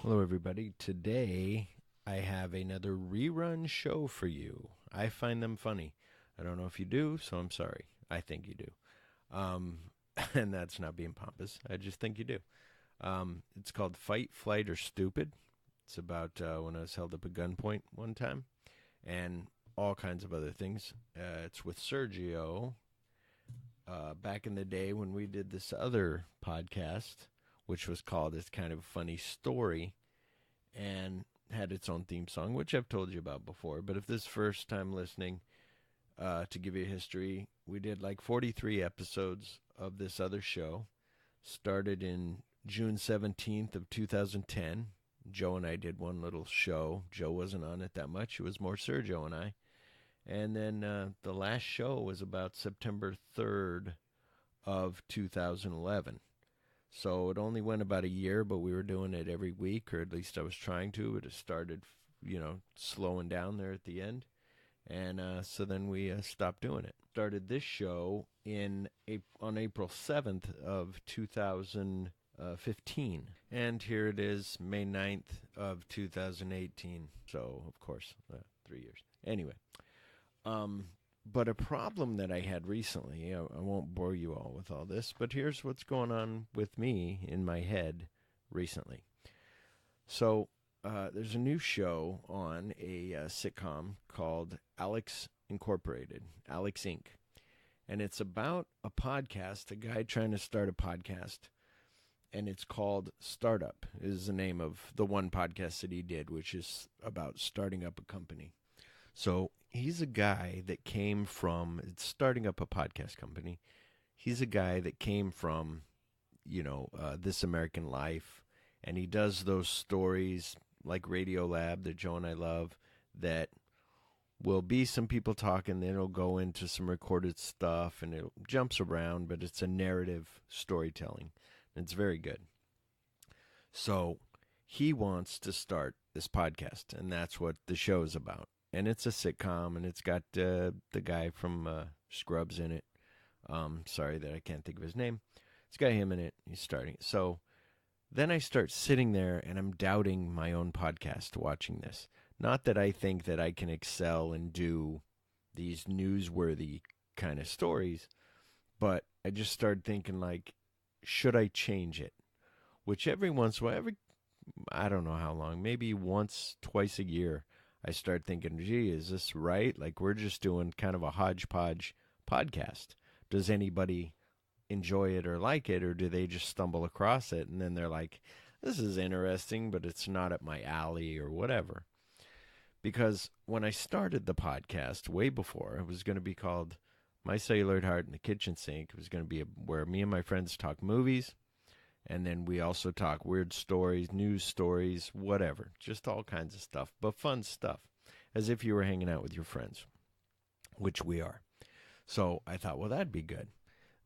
Hello, everybody. Today I have another rerun show for you. I find them funny. I don't know if you do, so I'm sorry. I think you do. Um, and that's not being pompous. I just think you do. It's called Fight, Flight, or Stupid. It's about when I was held up at gunpoint one time and all kinds of other things. It's with Sergio. Back in the day when we did this other podcast, which was called It's Kind of Funny Story, and had its own theme song, which I've told you about before. But if this is first time listening, to give you a history, we did like 43 episodes of this other show. Started in June 17th of 2010. Joe and I did one little show. Joe wasn't on it that much. It was more Sergio and I. And then the last show was about September 3rd of 2011. So it only went about a year, but we were doing it every week, or at least I was trying to. But it started, slowing down there at the end. And so then we stopped doing it. Started this show on April 7th of 2015. And here it is, May 9th of 2018. So, of course, 3 years. Anyway, but a problem that I had recently, I won't bore you all with all this, but here's what's going on with me in my head recently. So there's a new show on a sitcom called Alex Incorporated, Alex Inc. And it's about a podcast, a guy trying to start a podcast, and it's called Startup, is the name of the one podcast that he did, which is about starting up a company. So he's a guy that came from starting up a podcast company. He's a guy that came from, This American Life, and he does those stories like Radiolab that Joe and I love that will be some people talking, then it'll go into some recorded stuff, and it jumps around, but it's a narrative storytelling. It's very good. So he wants to start this podcast, and that's what the show is about. And it's a sitcom, and it's got the guy from Scrubs in it. Sorry that I can't think of his name. It's got him in it. He's starting it. So then I start sitting there, and I'm doubting my own podcast watching this. Not that I think that I can excel and do these newsworthy kind of stories, but I just started thinking, like, should I change it? Which every once in a while, I don't know how long, maybe once, twice a year, I start thinking, gee, is this right? Like, we're just doing kind of a hodgepodge podcast. Does anybody enjoy it or like it, or do they just stumble across it and then they're like, this is interesting, but it's not up my alley or whatever? Because when I started the podcast way before, it was going to be called My Celluloid Heart in the Kitchen Sink. It was going to be where me and my friends talk movies, and then we also talk weird stories, news stories, whatever. Just all kinds of stuff, but fun stuff. As if you were hanging out with your friends, which we are. So I thought, well, that'd be good.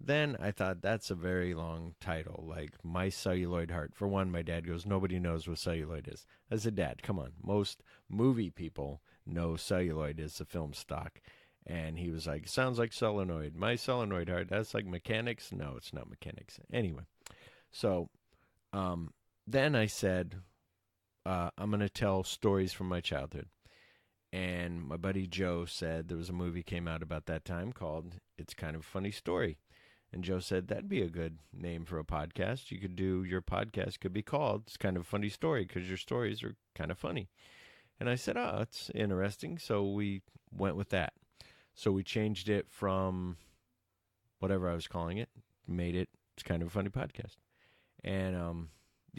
Then I thought, that's a very long title, like My Celluloid Heart. For one, my dad goes, nobody knows what celluloid is. I said, Dad, come on. Most movie people know celluloid is the film stock. And he was like, sounds like solenoid. My Celluloid Heart, that's like mechanics? No, it's not mechanics. Anyway. So then I said, I'm going to tell stories from my childhood. And my buddy Joe said there was a movie came out about that time called It's Kind of a Funny Story. And Joe said, that'd be a good name for a podcast. Your podcast could be called It's Kind of a Funny Story because your stories are kind of funny. And I said, oh, it's interesting. So we went with that. So we changed it from whatever I was calling it, made it It's Kind of a Funny Podcast. And,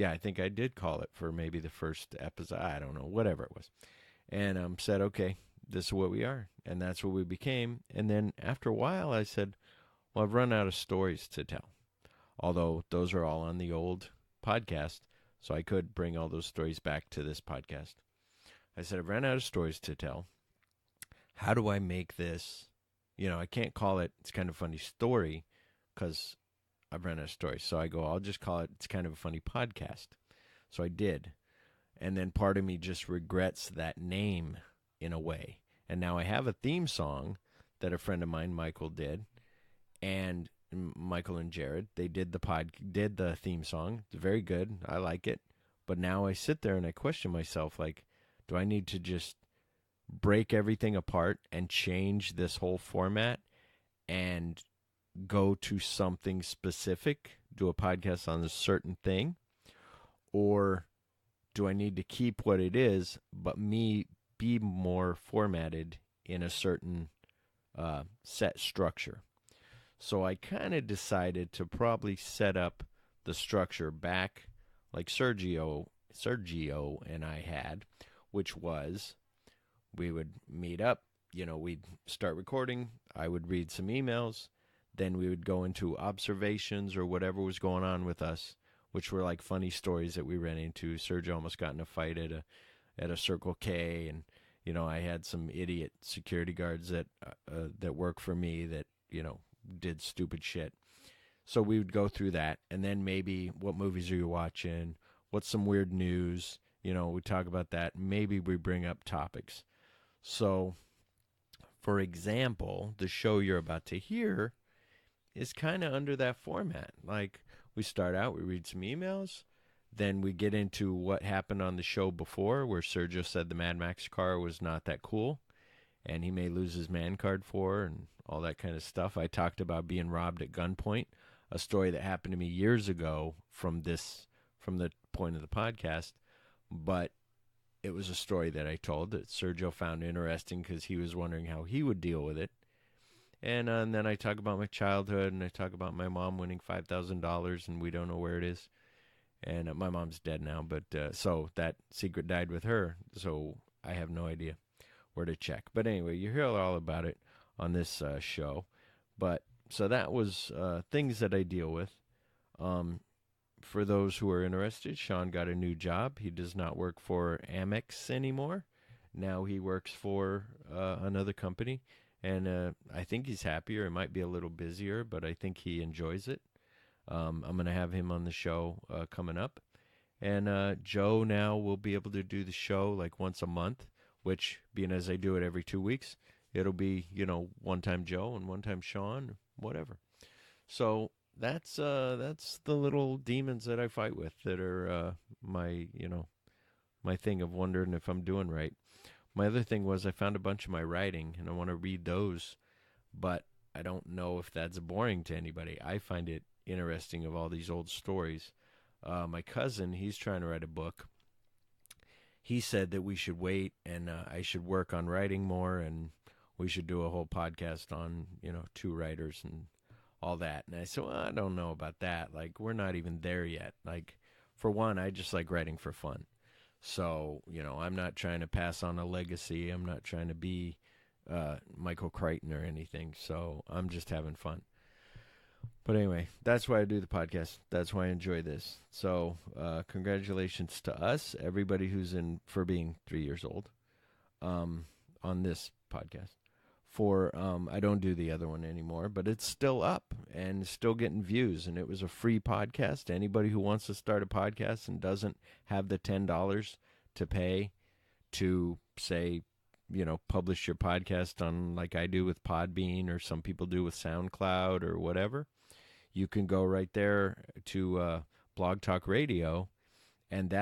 I think I did call it for maybe the first episode. I don't know, whatever it was. And said, okay, this is what we are. And that's what we became. And then after a while, I said, well, I've run out of stories to tell. Although those are all on the old podcast, so I could bring all those stories back to this podcast. I said, I've run out of stories to tell. How do I make this, I can't call it It's Kind of a Funny Story because I've run out of stories. So I go, I'll just call it It's Kind of a Funny Podcast. So I did. And then part of me just regrets that name in a way. And now I have a theme song that a friend of mine, Michael, did. And Michael and Jared, they did the theme song. It's very good. I like it. But now I sit there and I question myself, like, do I need to just break everything apart and change this whole format and go to something specific, do a podcast on a certain thing? Or do I need to keep what it is, but me be more formatted in a certain set structure? So I kind of decided to probably set up the structure back like Sergio and I had, which was we would meet up, we'd start recording, I would read some emails, then we would go into observations or whatever was going on with us, which were like funny stories that we ran into. Sergio almost got in a fight at a Circle K, and I had some idiot security guards that work for me that did stupid shit. So we would go through that, and then maybe what movies are you watching? What's some weird news? We talk about that. Maybe we bring up topics. So, for example, the show you're about to hear is kind of under that format. Like, we start out, we read some emails, then we get into what happened on the show before, where Sergio said the Mad Max car was not that cool, and he may lose his man card for her, and all that kind of stuff. I talked about being robbed at gunpoint, a story that happened to me years ago from the point of the podcast, but it was a story that I told that Sergio found interesting because he was wondering how he would deal with it. And then I talk about my childhood, and I talk about my mom winning $5,000, and we don't know where it is. And my mom's dead now, but so that secret died with her, so I have no idea where to check. But anyway, you hear all about it on this show. But so that was things that I deal with. For those who are interested, Sean got a new job. He does not work for Amex anymore. Now he works for another company, and I think he's happier. It might be a little busier, but I think he enjoys it. I'm going to have him on the show coming up. And Joe now will be able to do the show like once a month, which, being as I do it every 2 weeks, it'll be, one time Joe and one time Sean, whatever. So that's the little demons that I fight with that are my thing of wondering if I'm doing right. My other thing was I found a bunch of my writing, and I want to read those, but I don't know if that's boring to anybody. I find it interesting, of all these old stories. My cousin, he's trying to write a book. He said that we should wait, and I should work on writing more, and we should do a whole podcast on, two writers and all that. And I said, well, I don't know about that. Like, we're not even there yet. Like, for one, I just like writing for fun. So, I'm not trying to pass on a legacy. I'm not trying to be Michael Crichton or anything. So I'm just having fun. But anyway, that's why I do the podcast. That's why I enjoy this. So congratulations to us, everybody who's in for being 3 years old on this podcast. I don't do the other one anymore, but it's still up and still getting views. And it was a free podcast. Anybody who wants to start a podcast and doesn't have the $10 to pay to, say, publish your podcast on, like I do with Podbean, or some people do with SoundCloud or whatever, you can go right there to Blog Talk Radio, and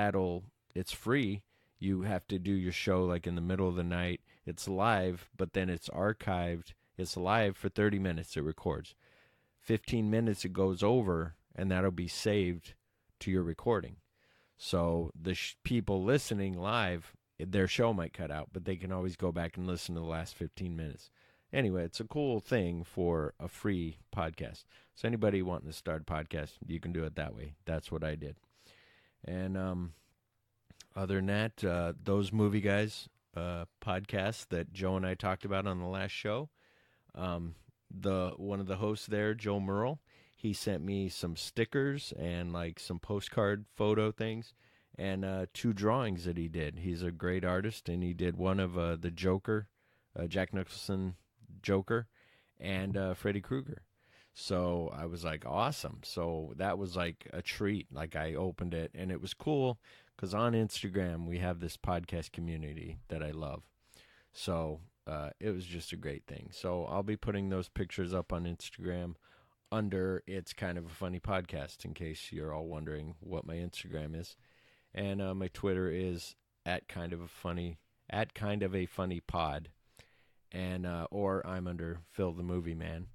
it's free. You have to do your show like in the middle of the night. It's live, but then it's archived. It's live for 30 minutes. It records. 15 minutes it goes over, and that'll be saved to your recording. So the people listening live, their show might cut out, but they can always go back and listen to the last 15 minutes. Anyway, it's a cool thing for a free podcast. So anybody wanting to start a podcast, you can do it that way. That's what I did. And other than that, those movie guys podcasts that Joe and I talked about on the last show, one of the hosts there, Joe Merle, he sent me some stickers and like some postcard photo things and 2 drawings that he did. He's a great artist, and he did one of the Joker, Jack Nicholson Joker, and Freddy Krueger. So I was like, awesome. So that was like a treat. Like, I opened it, and it was cool because on Instagram we have this podcast community that I love. So it was just a great thing. So I'll be putting those pictures up on Instagram under It's Kind of a Funny Podcast, in case you're all wondering what my Instagram is. And my Twitter is at kind of a funny pod, and or I'm under Phil the Movie Man,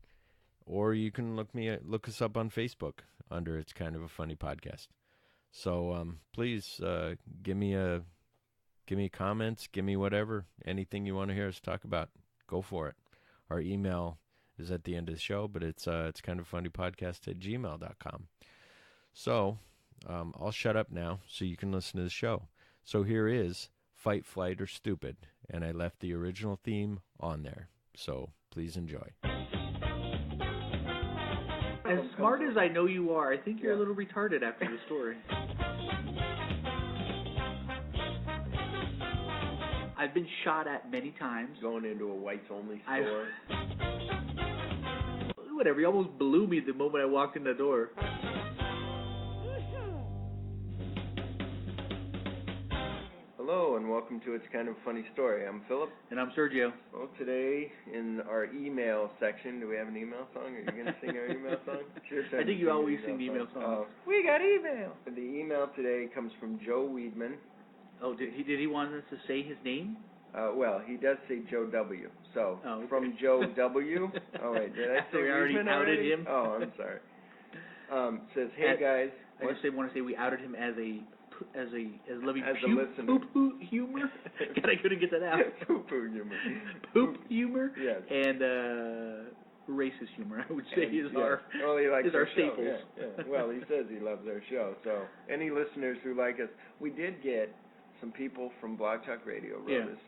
or you can look us up on Facebook under It's Kind of a Funny Podcast. So please give me comments, give me whatever, anything you want to hear us talk about. Go for it. Our email is at the end of the show, but it's kind of funny podcast at gmail.com. So I'll shut up now so you can listen to the show. So here is Fight, Flight, or Stupid, and I left the original theme on there. So please enjoy. As smart as I know you are, I think you're a little retarded after the story. I've been shot at many times. Going into a whites-only store. Whatever, you almost blew me the moment I walked in the door. Hello, and welcome to It's Kind of a Funny Story. I'm Philip. And I'm Sergio. Well, today in our email section, do we have an email song? Are you going to sing our email song? I think you always sing the email song. We got email. The email today comes from Joe Weedman. Oh, did he want us to say his name? Well, he does say Joe W. So, okay. From Joe W. Oh, wait, did I say we already outed him? Oh, I'm sorry. Says, hey, guys. I just want to say we outed him as loving as a listener. Poop humor. God, I couldn't get that out. Poop humor. Poop humor. Yes. And racist humor, I would say, is our staples. Yeah. Well, he says he loves our show. So, any listeners who like us, we did get some people from Blog Talk Radio wrote us.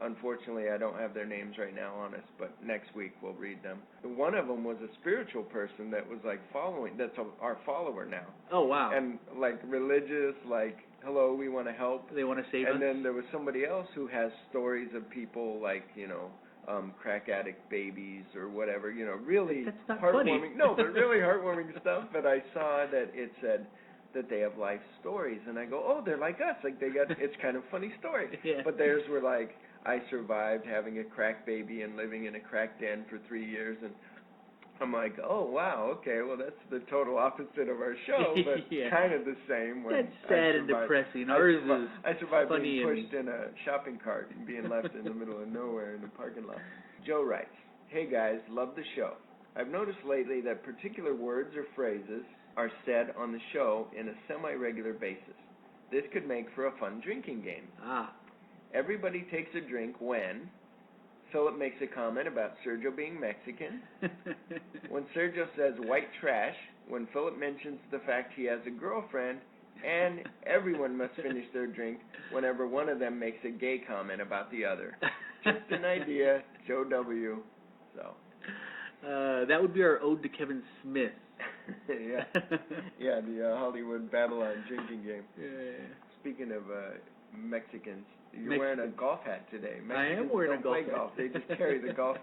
Unfortunately, I don't have their names right now on us, but next week we'll read them. One of them was a spiritual person that was that's our follower now. Oh, wow. And religious, hello, we want to help. They want to save us. And then there was somebody else who has stories of people crack addict babies or whatever, really That's not heartwarming. funny. No, but really heartwarming stuff. But I saw that it said that they have life stories, and I go, oh, they're like us. It's kind of funny story. Yeah. But theirs were I survived having a crack baby and living in a crack den for 3 years, and I'm like, oh, wow, okay, well, that's the total opposite of our show, but kind of the same. When that's sad and depressing. Ours is I survived funny being pushed in a shopping cart and being left in the middle of nowhere in the parking lot. Joe writes, hey, guys, love the show. I've noticed lately that particular words or phrases are said on the show in a semi-regular basis. This could make for a fun drinking game. Everybody takes a drink when Philip makes a comment about Sergio being Mexican, when Sergio says white trash, when Philip mentions the fact he has a girlfriend, and everyone must finish their drink whenever one of them makes a gay comment about the other. Just an idea, Joe W. So. That would be our ode to Kevin Smith. Yeah, the Hollywood Babylon drinking game. Yeah. Speaking of Mexicans, you're wearing a golf hat today. Mexicans I am wearing a golf hat. Golf. They just carry the golf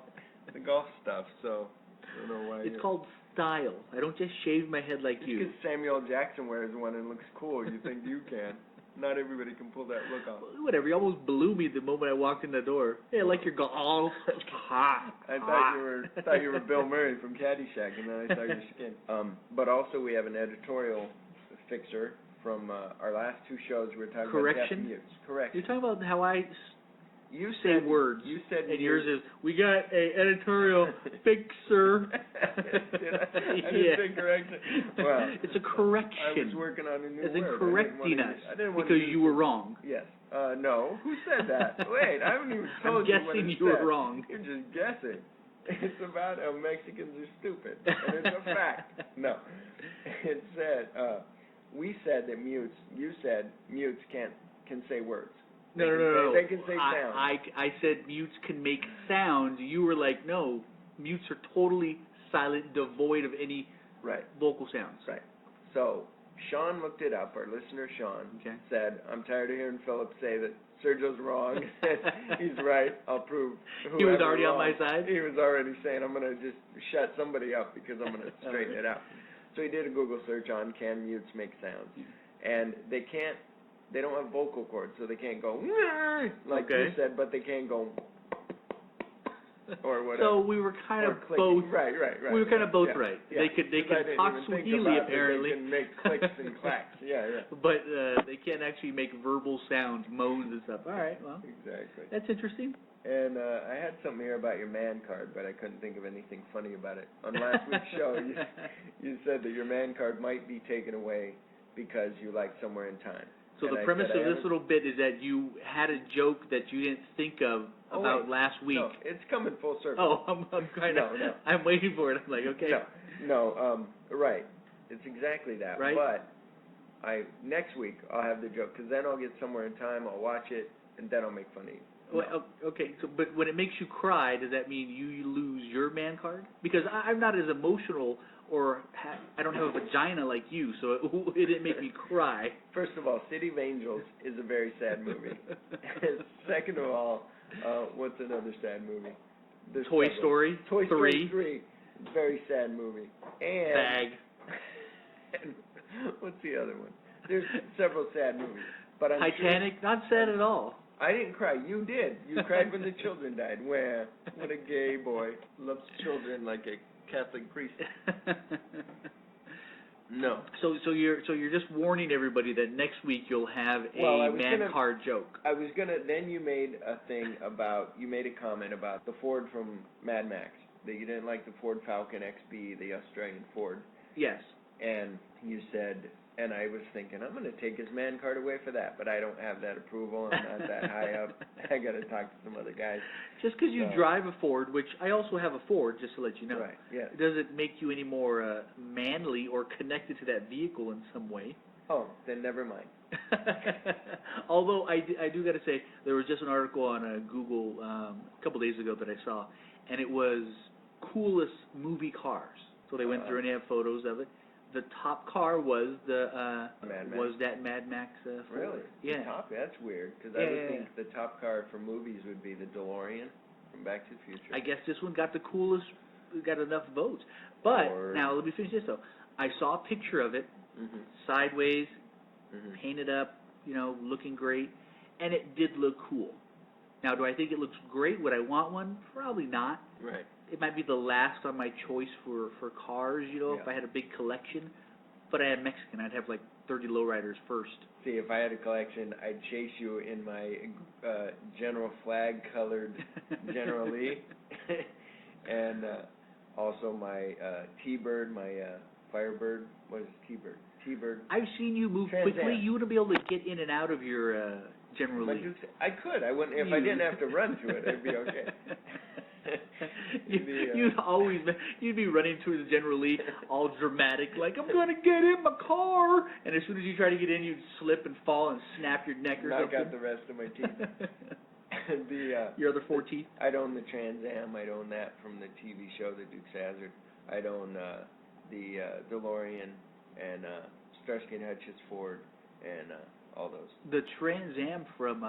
stuff. So I don't know why. It's called style. I don't just shave my head like you. Because Samuel Jackson wears one and looks cool, you think you can. Not everybody can pull that look off. Whatever. You almost blew me the moment I walked in the door. Yeah, like your golf. I thought you were Bill Murray from Caddyshack, and then I saw your skin. But also we have an editorial fixer from our last two shows. We were talking about deaf mutes. Correction. You're talking about how I say words. You said and yours is, we got a editorial fixer. I didn't say correction. Well, it's a correction. I was working on a new word. As in correcting us. Because you were wrong. Yes. No. Who said that? Wait, I haven't even told you what it I'm guessing you were wrong. You're just guessing. It's about how Mexicans are stupid. And it's a fact. No. It said, we said that you said mutes can say words. No. They can say sounds. I said mutes can make sounds. You were like, no, mutes are totally silent, devoid of any vocal sounds. Right. So Sean looked it up. Our listener Sean said, I'm tired of hearing Philip say that Sergio's wrong. He's right. I'll prove. He was already wrong. on my side? He was already saying, I'm going to just shut somebody up because I'm going to straighten it out. So he did a Google search on can mutes make sounds. And they don't have vocal cords, so they can't go like you said, but they can go or whatever. So we were kind or of clicking. both. Right. We were kind of both yeah, right. Yeah. They could 'Cause I didn't talk even think Swahili about that apparently. They can make clicks and clacks. Yeah. But they can't actually make verbal sounds, moans and stuff. All right, well, Exactly. that's interesting. And I had something here about your man card, but I couldn't think of anything funny about it. On last week's show, you said that your man card might be taken away because you like Somewhere in Time. So And the I premise said, of this little bit is that you had a joke that you didn't think of about last week. No, it's coming full circle. Oh, I'm kind of. No. I'm waiting for it. I'm like, okay. No, right. It's exactly that. Right. But next week I'll have the joke, because then I'll get Somewhere in Time, I'll watch it, and then I'll make fun of you. Well, okay, so but when it makes you cry, does that mean you lose your man card? Because I'm not as emotional, or I don't have a vagina like you, so it didn't make me cry. First of all, City of Angels is a very sad movie. Second of all, what's another sad movie? There's Toy several. Story. Toy Story 3. 3, very sad movie. And Bag. and what's the other one? There's several sad movies, but I'm Titanic. sure, Not sad at all. I didn't cry. You did. You cried when the children died. Where? What a gay boy loves children like a Catholic priest. No. So you're just warning everybody that next week you'll have a man card joke. I was gonna. Then you made a comment about the Ford from Mad Max, that you didn't like the Ford Falcon XB, the Australian Ford. Yes. And you said, and I was thinking, I'm going to take his man card away for that, but I don't have that approval. I'm not that high up. I got to talk to some other guys. Just because you drive a Ford, which I also have a Ford, just to let you know. Right, yeah. Does it make you any more manly or connected to that vehicle in some way? Oh, then never mind. Although I do got to say, there was just an article on Google a couple days ago that I saw, and it was coolest movie cars. So they went through and they have photos of it. The top car was that Mad Max Ford. Really? Yeah. The top? That's weird, because I would think the top car for movies would be the DeLorean from Back to the Future. I guess this one got the coolest, got enough votes. But now let me finish this though. I saw a picture of it, sideways, painted up, looking great, and it did look cool. Now, do I think it looks great? Would I want one? Probably not. Right. It might be the last on my choice for cars, if I had a big collection. But I am Mexican. I'd have like 30 lowriders first. See, if I had a collection, I'd chase you in my General Flag colored General Lee, and also my T-Bird, my Firebird. What is T-Bird? T-Bird. I've seen you move Trans Am. quickly. You wouldn't be able to get in and out of your General Lee. I could. I wouldn't if I didn't have to run to it. I'd be okay. You'd be running to the General Lee all dramatic, like, I'm going to get in my car. And as soon as you try to get in, you'd slip and fall and snap your neck or something. Knock out the rest of my teeth. Your other 4 teeth? I'd own the Trans Am. I'd own that from the TV show, The Dukes of Hazzard. I'd own the DeLorean and Starsky and Hutch's Ford and all those. The Trans Am from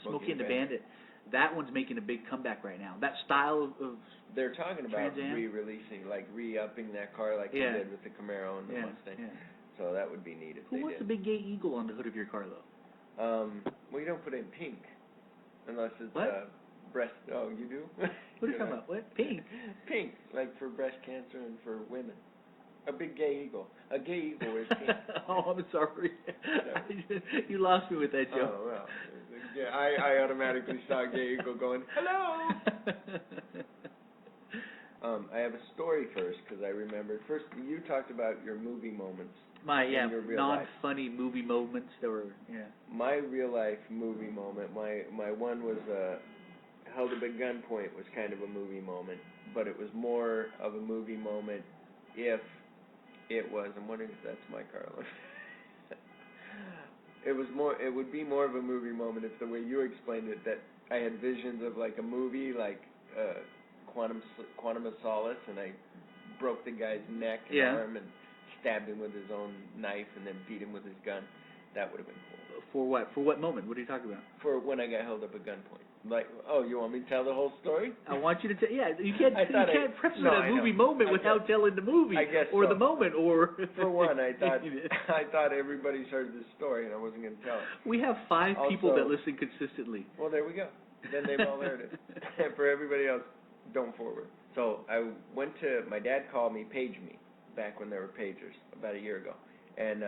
Smokey and the Bandit. That one's making a big comeback right now. That style of they're talking about Trans Am? re-releasing, like re-upping that car like they did with the Camaro and the Mustang. Yeah. So that would be neat if Who wants the big gay eagle on the hood of your car, though? Well, you don't put in pink unless it's breast. Oh, you do? What are you talking about? What? Pink? Pink, like for breast cancer and for women. A big gay eagle. A gay eagle is pink. Oh, I'm sorry. You lost me with that joke. Oh, well. Yeah, I automatically saw a gay eagle going, hello! I have a story first, because I remembered. First, you talked about your movie moments. My, non-funny movie moments that were, My real-life movie moment, my one was held up at gunpoint was kind of a movie moment, but it was more of a movie moment if it was, I'm wondering if that's my Carla. It would be more of a movie moment if the way you explained it, that I had visions of like a movie like Quantum of Solace, and I broke the guy's neck and arm and stabbed him with his own knife and then beat him with his gun. That would have been cool. For what? For what moment? What are you talking about? For when I got held up at gunpoint. Like, oh, you want me to tell the whole story? I want you to tell. Yeah, you can't preface a movie moment without telling the movie or the moment or. For one, I thought everybody's heard this story and I wasn't going to tell it. We have 5 people that listen consistently. Well, there we go. Then they've all heard it. And for everybody else, don't forward. So I went to, my dad called me, paged me, back when there were pagers, about a year ago. And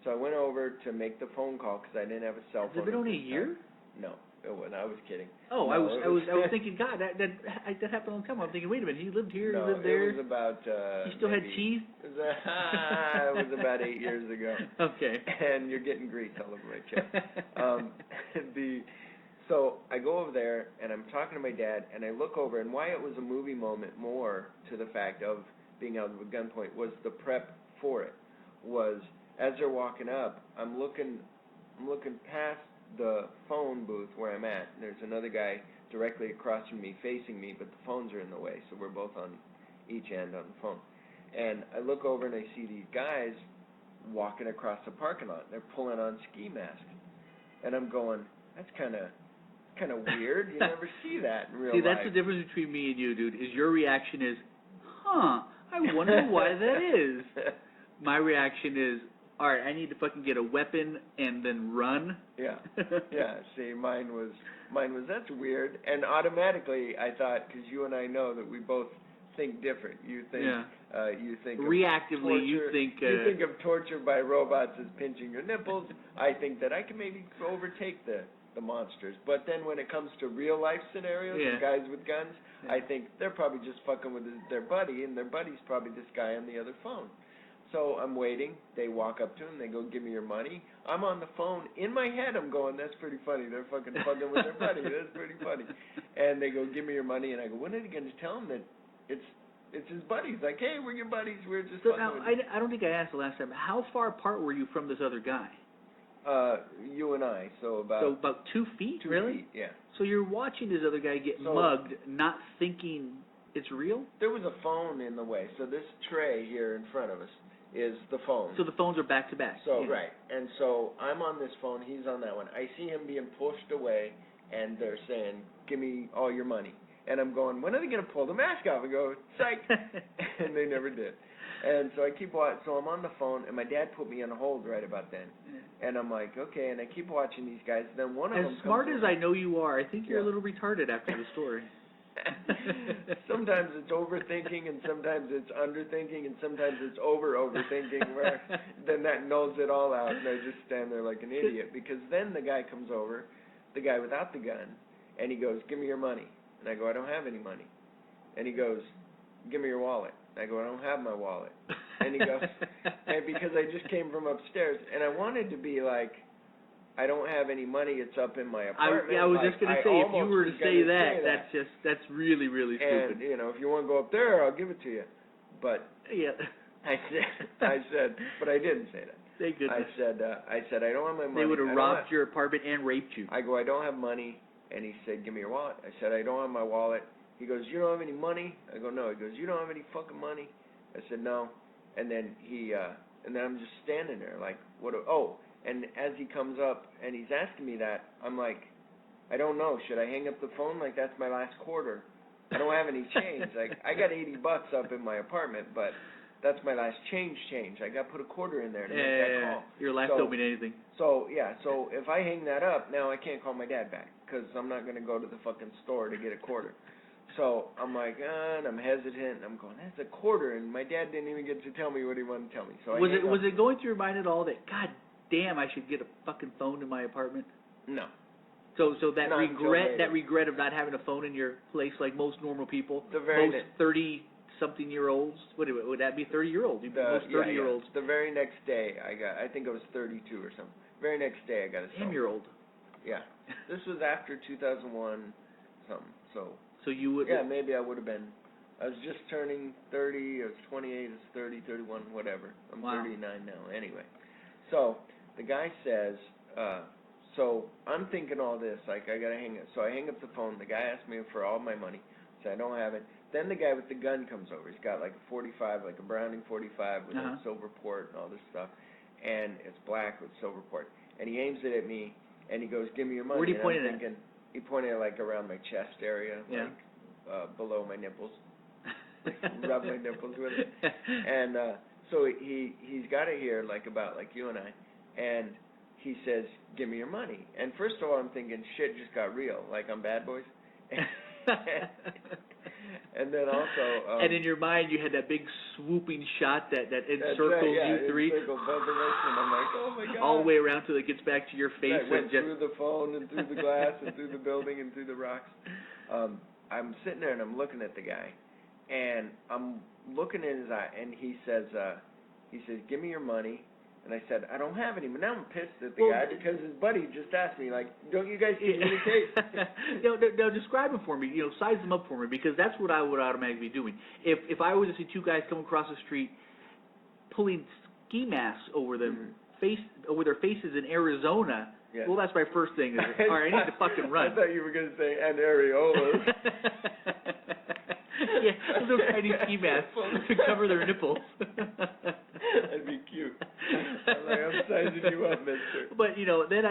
so I went over to make the phone call because I didn't have a cell phone. Has it been only a year? No, it wasn't. I was kidding. Oh, no, I was thinking, God, that happened a long time ago. I'm thinking, wait a minute, he lived here, no, he lived there. it was about, he still had teeth? It was about 8 years ago. Okay. And you're getting grease all over my chest. So I go over there, and I'm talking to my dad, and I look over, and why it was a movie moment more to the fact of being held at gunpoint was the prep for it. Was, as they're walking up, I'm looking past the phone booth where I'm at, and there's another guy directly across from me facing me, but the phones are in the way, so we're both on each end on the phone. And I look over, and I see these guys walking across the parking lot. They're pulling on ski masks. And I'm going, that's kind of weird. You never see that in real life. See, that's the difference between me and you, dude, is your reaction is, I wonder why that is. My reaction is, all right, I need to fucking get a weapon and then run. Yeah. Yeah, see, mine was, that's weird. And automatically I thought, because you and I know that we both think different. You think, you think reactively, of torture, you think of torture by robots as pinching your nipples. I think that I can maybe overtake the monsters. But then when it comes to real life scenarios, the guys with guns, I think they're probably just fucking with their buddy, and their buddy's probably this guy on the other phone. So I'm waiting. They walk up to him. They go, give me your money. I'm on the phone. In my head, I'm going, that's pretty funny. They're fucking with their buddy. That's pretty funny. And they go, give me your money. And I go, when are they going to tell him that it's his buddies? Like, hey, we're your buddies. We're just fucking now, with you. I don't think I asked the last time. How far apart were you from this other guy? You and I. So about 2 feet? 2 really? feet, yeah. So you're watching this other guy get mugged, not thinking it's real? There was a phone in the way. So this tray here in front of us is the phone. So the phones are back to back. So right, and so I'm on this phone, he's on that one. I see him being pushed away, and they're saying, "Give me all your money." And I'm going, when are they going to pull the mask off? I go, psych, and they never did. And so I keep watching. So I'm on the phone, and my dad put me on hold right about then. And I'm like, okay, and I keep watching these guys. Then one of them. As smart as I know you are, I think you're a little retarded after the story. Sometimes it's overthinking, and sometimes it's underthinking, and sometimes it's overthinking, where then that nulls it all out, and I just stand there like an idiot. Because then the guy comes over, the guy without the gun, and he goes, give me your money. And I go, I don't have any money. And he goes, give me your wallet. And I go, I don't have my wallet. And he goes, and because I just came from upstairs, and I wanted to be like, I don't have any money, it's up in my apartment. I was just going to say, if you were to say that, that's really, really stupid. And, if you want to go up there, I'll give it to you. But I said, but I didn't say that. Thank goodness. I said, I don't have my money. They would have robbed your apartment and raped you. I go, I don't have money. And he said, give me your wallet. I said, I don't have my wallet. He goes, you don't have any money? I go, no. He goes, you don't have any fucking money? I said, no. And then and then I'm just standing there like, what? And as he comes up and he's asking me that, I'm like, I don't know. Should I hang up the phone? Like, that's my last quarter. I don't have any change. Like, I got $80 up in my apartment, but that's my last change. I got to put a quarter in there to make that call. Your life don't mean anything. So if I hang that up, now I can't call my dad back because I'm not going to go to the fucking store to get a quarter. So I'm like, and I'm hesitant. I'm going, that's a quarter, and my dad didn't even get to tell me what he wanted to tell me. So was it going through your mind at all that, God damn, I should get a fucking phone in my apartment? No. So that regret of not having a phone in your place, like most normal people, most 30-something-year-olds. What would that be? 30-year-olds. Most 30-year-olds. The very next day, I think I was 32 or something. Very next day, I got a phone. 10-year-old. Yeah. This was after 2001 something. So you would. Yeah, maybe I would have been. I was just turning 30. I was 28. I was 30, 31, whatever. I'm 39 now. Anyway, so the guy says, so I'm thinking all this, like I gotta hang it. So I hang up the phone. The guy asks me for all my money. So I don't have it. Then the guy with the gun comes over. He's got like a 45, like a Browning 45 with a silver port and all this stuff, and it's black with silver port. And he aims it at me, and he goes, "Give me your money." Where do you point it at? He pointed it like around my chest area, like below my nipples. Rub my nipples with it. And so he's got it here, like about like you and I, and he says, "Give me your money." And first of all, I'm thinking, shit just got real, like on Bad Boys. And then also, and in your mind, you had that big swooping shot that encircles right, you three, encircles both of us, and I'm like, oh my god! all the way around till it gets back to your face. That went through the phone and through the glass and through the building and through the rocks. I'm sitting there and I'm looking at the guy, and I'm looking in his eye, and he says, "Give me your money." And I said, "I don't have any." But now I'm pissed at the guy because his buddy just asked me, like, "Don't you guys communicate?" No, describe them for me. Size them up for me, because that's what I would automatically be doing. If I were to see two guys come across the street pulling ski masks over them, over their faces in Arizona, well, that's my first thing. Is, all right, I need to fucking run. I thought you were going to say, and areolas. Yeah, little tiny ski masks to cover their nipples. That'd be cute. I'm sizing you up, mister. But then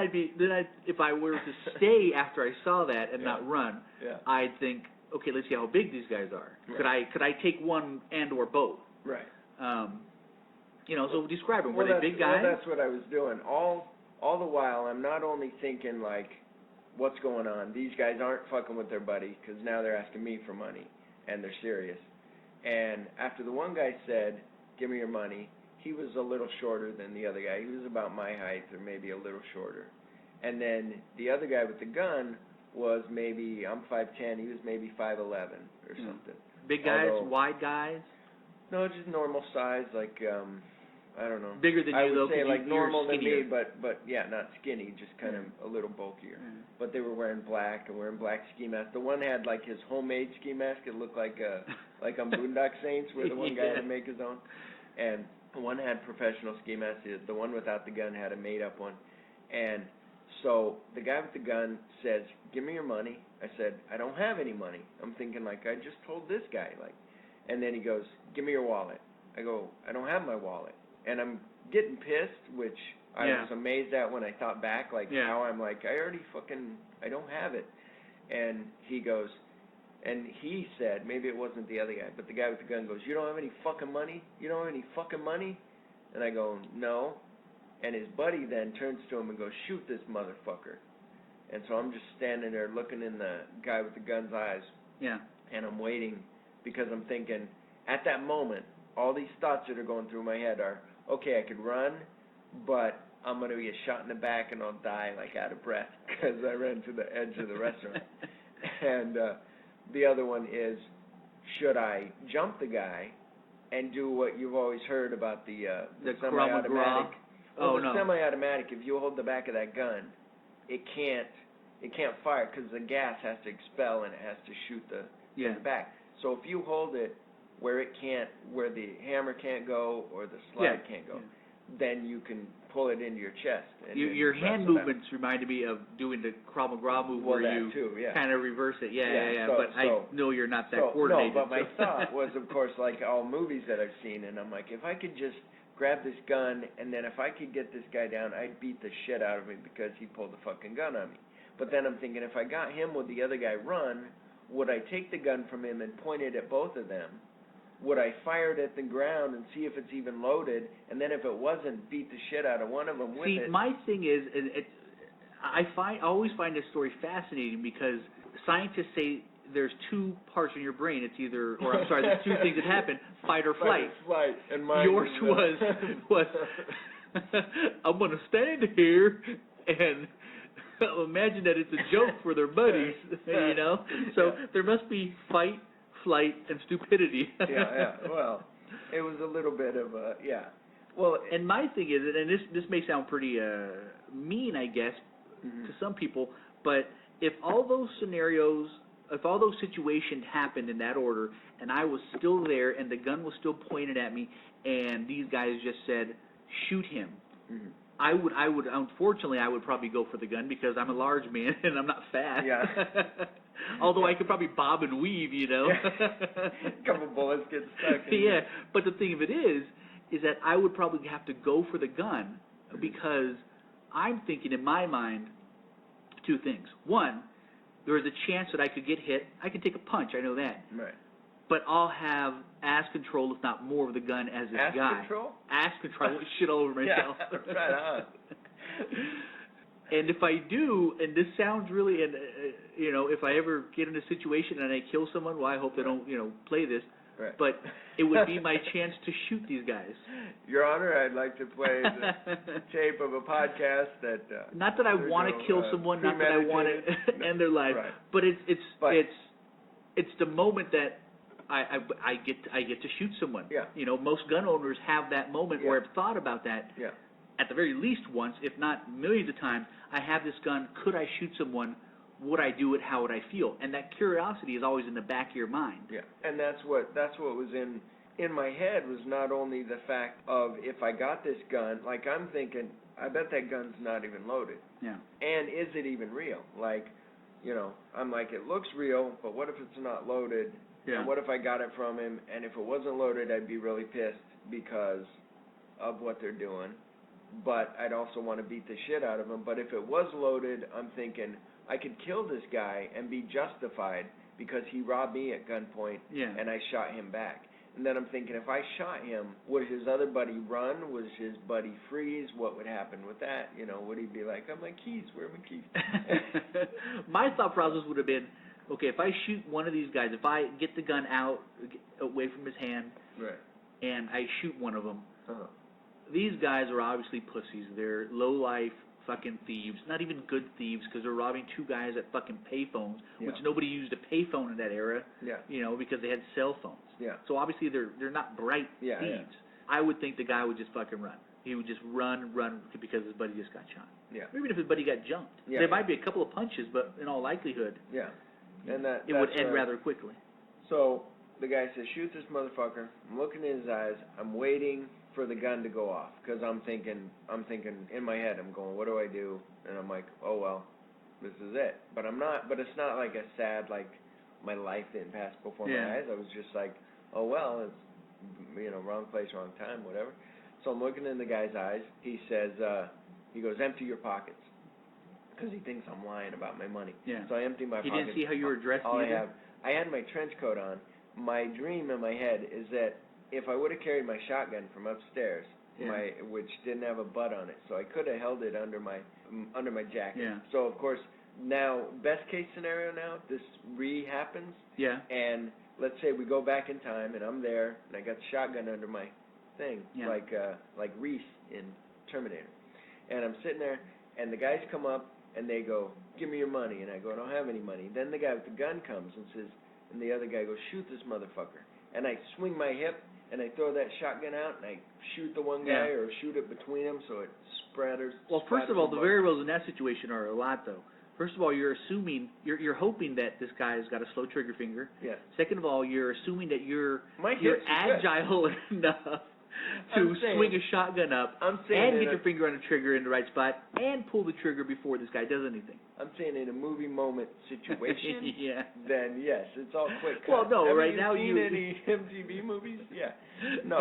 if I were to stay after I saw that and not run, I'd think, okay, let's see how big these guys are. Right. Could I take one and or both? Right. So describe them. Were they big guys? Well, that's what I was doing. All the while, I'm not only thinking like, what's going on? These guys aren't fucking with their buddy, because now they're asking me for money. And they're serious. And after the one guy said, "Give me your money," he was a little shorter than the other guy. He was about my height, or maybe a little shorter. And then the other guy with the gun was maybe, I'm 5'10", he was maybe 5'11", or something. Big guys, wide guys? No, just normal size, like, I don't know. Bigger than I you, would though, say like normal than me, skinnier. but yeah, not skinny, just kind of a little bulkier. But they were wearing black and wearing black ski masks. The one had like his homemade ski mask. It looked like like on Boondock Saints, where the one guy had to make his own. And one had professional ski masks. The one without the gun had a made-up one. And so the guy with the gun says, "Give me your money." I said, "I don't have any money." I'm thinking like, I just told this guy, like. And then he goes, "Give me your wallet." I go, "I don't have my wallet." And I'm getting pissed, which I was amazed at when I thought back, like how I'm like, I don't have it. And he goes, and he said, maybe it wasn't the other guy, but the guy with the gun goes, "You don't have any fucking money? You don't have any fucking money?" And I go, "No." And his buddy then turns to him and goes, "Shoot this motherfucker." And so I'm just standing there looking in the guy with the gun's eyes. Yeah. And I'm waiting, because I'm thinking, at that moment, all these thoughts that are going through my head are, okay, I could run, but I'm going to get shot in the back and I'll die like out of breath because I ran to the edge of the restaurant. And the other one is, should I jump the guy and do what you've always heard about the semi-automatic? Semi-automatic, if you hold the back of that gun, it can't fire because the gas has to expel and it has to shoot the back. So if you hold it where the hammer can't go or the slide can't go, then you can pull it into your chest. And your hand movements reminded me of doing the Krav Maga move where you kind of reverse it. I know you're not that coordinated. No, but my thought was, of course, like all movies that I've seen, and I'm like, if I could just grab this gun, and then if I could get this guy down, I'd beat the shit out of him because he pulled the fucking gun on me. But then I'm thinking, if I got him, would the other guy run? Would I take the gun from him and point it at both of them? Would I fire it at the ground and see if it's even loaded? And then if it wasn't, beat the shit out of one of them with it? See, my thing is, I always find this story fascinating because scientists say there's two parts in your brain. It's either, there's two things that happen: fight or flight. Flight. And mine yours was I'm gonna stand here and imagine that it's a joke for their buddies, So there must be fight, flight, and stupidity. Well, it was a little bit of Well, and my thing is, and this may sound pretty mean, I guess, to some people, but if all those situations happened in that order, and I was still there, and the gun was still pointed at me, and these guys just said, "Shoot him," I would unfortunately, I would probably go for the gun because I'm a large man and I'm not fast. Yeah. Although I could probably bob and weave, A couple bullets get stuck. But the thing of it is that I would probably have to go for the gun because I'm thinking in my mind two things. One, there is a chance that I could get hit. I can take a punch, I know that. Right. But I'll have ass control, if not more, of the gun as this guy. Ass control? Ass control. Shit all over myself. Right on. And if I do, and this sounds really, and if I ever get in a situation and I kill someone, well, I hope they don't, play this. Right. But it would be my chance to shoot these guys. Your Honor, I'd like to play the tape of a podcast that. Not that I want to kill someone, not that I want to end their life, right. but it's the moment that I get to shoot someone. Yeah. Most gun owners have that moment Yeah. or have thought about that. Yeah. At the very least once, if not millions of times. I have this gun. Could I shoot someone? Would I do it? How would I feel? And that curiosity is always in the back of your mind. Yeah, and that's what was in my head was not only the fact of if I got this gun, like I'm thinking, I bet that gun's not even loaded. Yeah. And is it even real? Like, I'm like, it looks real, but what if it's not loaded? Yeah. And what if I got it from him, and if it wasn't loaded, I'd be really pissed because of what they're doing. But I'd also want to beat the shit out of him. But if it was loaded, I'm thinking I could kill this guy and be justified because he robbed me at gunpoint and I shot him back. And then I'm thinking, if I shot him, would his other buddy run? Would his buddy freeze? What would happen with that? Would he be like, my keys, where are my keys? My thought process would have been, okay, if I shoot one of these guys, if I get the gun out, away from his hand, right, and I shoot one of them, uh-huh. These guys are obviously pussies. They're low-life fucking thieves. Not even good thieves because they're robbing two guys at fucking payphones, which nobody used a payphone in that era, because they had cell phones. Yeah. So obviously they're not bright thieves. Yeah. I would think the guy would just fucking run. He would just run because his buddy just got shot. Yeah. Or even if his buddy got jumped. Yeah, there might be a couple of punches, but in all likelihood, and it would end rather quickly. So the guy says, shoot this motherfucker. I'm looking in his eyes. I'm waiting for the gun to go off because I'm thinking in my head, I'm going, what do I do? And I'm like, oh well, this is it. But I'm not. But it's not like a sad like my life didn't pass before my eyes. I was just like, oh well, it's wrong place, wrong time, whatever. So I'm looking in the guy's eyes. He says, he goes, empty your pockets because he thinks I'm lying about my money. Yeah. So I empty my pockets. He didn't see how you were dressed either? I had my trench coat on. My dream in my head is that if I would have carried my shotgun from upstairs, which didn't have a butt on it, so I could have held it under my jacket. Yeah. So of course now, best case scenario now, this happens. Yeah. And let's say we go back in time, and I'm there, and I got the shotgun under my thing, like Reese in Terminator, and I'm sitting there, and the guys come up and they go, give me your money, and I go, I don't have any money. Then the guy with the gun comes and says, and the other guy goes, shoot this motherfucker, and I swing my hip. And I throw that shotgun out, and I shoot the one guy or shoot it between them so it spreads. Well, first of all, the variables in that situation are a lot, though. First of all, you're hoping that this guy's got a slow trigger finger. Yeah. Second of all, you're assuming that you're agile enough to swing a shotgun up and get your finger on the trigger in the right spot and pull the trigger before this guy does anything. I'm saying in a movie moment situation, then yes, it's all quick cut. Well, no, Have right you now seen any MTV movies? Yeah. No,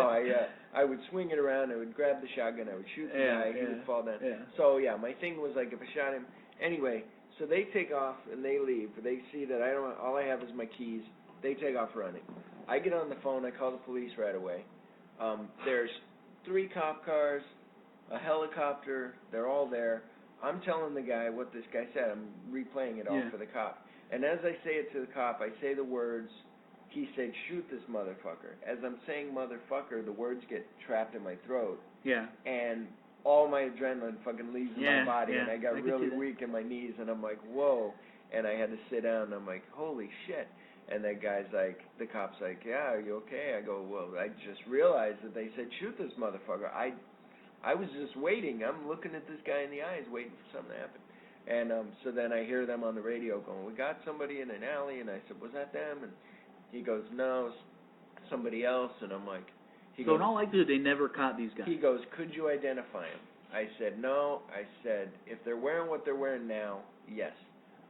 I would swing it around, I would grab the shotgun, I would shoot the guy, he would fall down. Yeah. So my thing was like if I shot him, anyway, so they take off and they leave. They see that all I have is my keys. They take off running. I get on the phone, I call the police right away. There's 3 cop cars, a helicopter, they're all there. I'm telling the guy what this guy said. I'm replaying it all for the cop. And as I say it to the cop, I say the words, he said, shoot this motherfucker. As I'm saying motherfucker, the words get trapped in my throat. Yeah. And all my adrenaline fucking leaves my body, and I got really weak in my knees, and I'm like, whoa. And I had to sit down, and I'm like, holy shit. And that guy's like, the cop's like, yeah, are you okay? I go, well, I just realized that they said, shoot this motherfucker. I was just waiting. I'm looking at this guy in the eyes, waiting for something to happen. And so then I hear them on the radio going, we got somebody in an alley. And I said, was that them? And he goes, no, it's somebody else. And I'm like, in all likelihood, they never caught these guys. He goes, could you identify them? I said, no. I said, if they're wearing what they're wearing now, yes.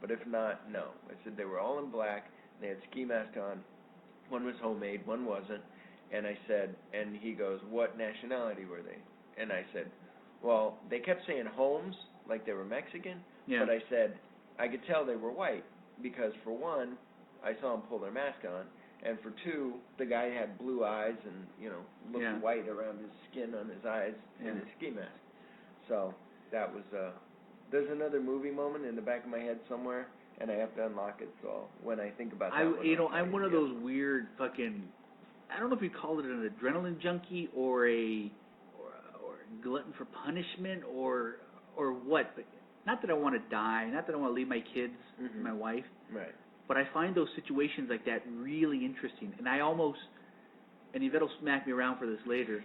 But if not, no. I said, they were all in black. They had ski masks on. One was homemade, one wasn't. And I said, and he goes, what nationality were they? And I said, well, they kept saying Holmes, like they were Mexican. Yeah. But I said, I could tell they were white because, for one, I saw them pull their mask on. And for two, the guy had blue eyes and, looked white around his skin on his eyes in his ski mask. So, that was there's another movie moment in the back of my head somewhere, and I have to unlock it. So when I think about that, I'm one of those weird fucking, I don't know if you call it an adrenaline junkie or a glutton for punishment or what, but not that I want to die, not that I want to leave my kids, Mhm. my wife, Right. but I find those situations like that really interesting, and I almost, and Yvette will smack me around for this later,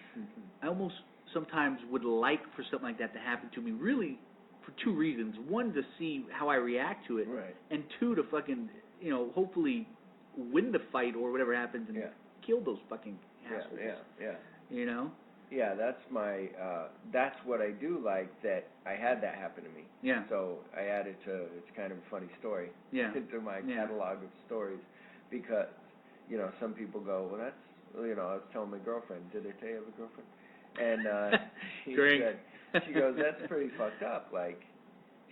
I almost sometimes would like for something like that to happen to me, really for two reasons. One, to see how I react to it, Right. and two, to fucking, hopefully win the fight or whatever happens and Yeah. kill those fucking Yeah. assholes. Yeah. You know? Yeah, that's my that's what I do like, that I had that happen to me. Yeah. So I added it's kind of a funny story Yeah. into my Yeah. catalog of stories, because some people go, well, that's, I was telling my girlfriend, did I tell you I have a girlfriend? And she Drink. said, she goes, that's pretty fucked up. Like,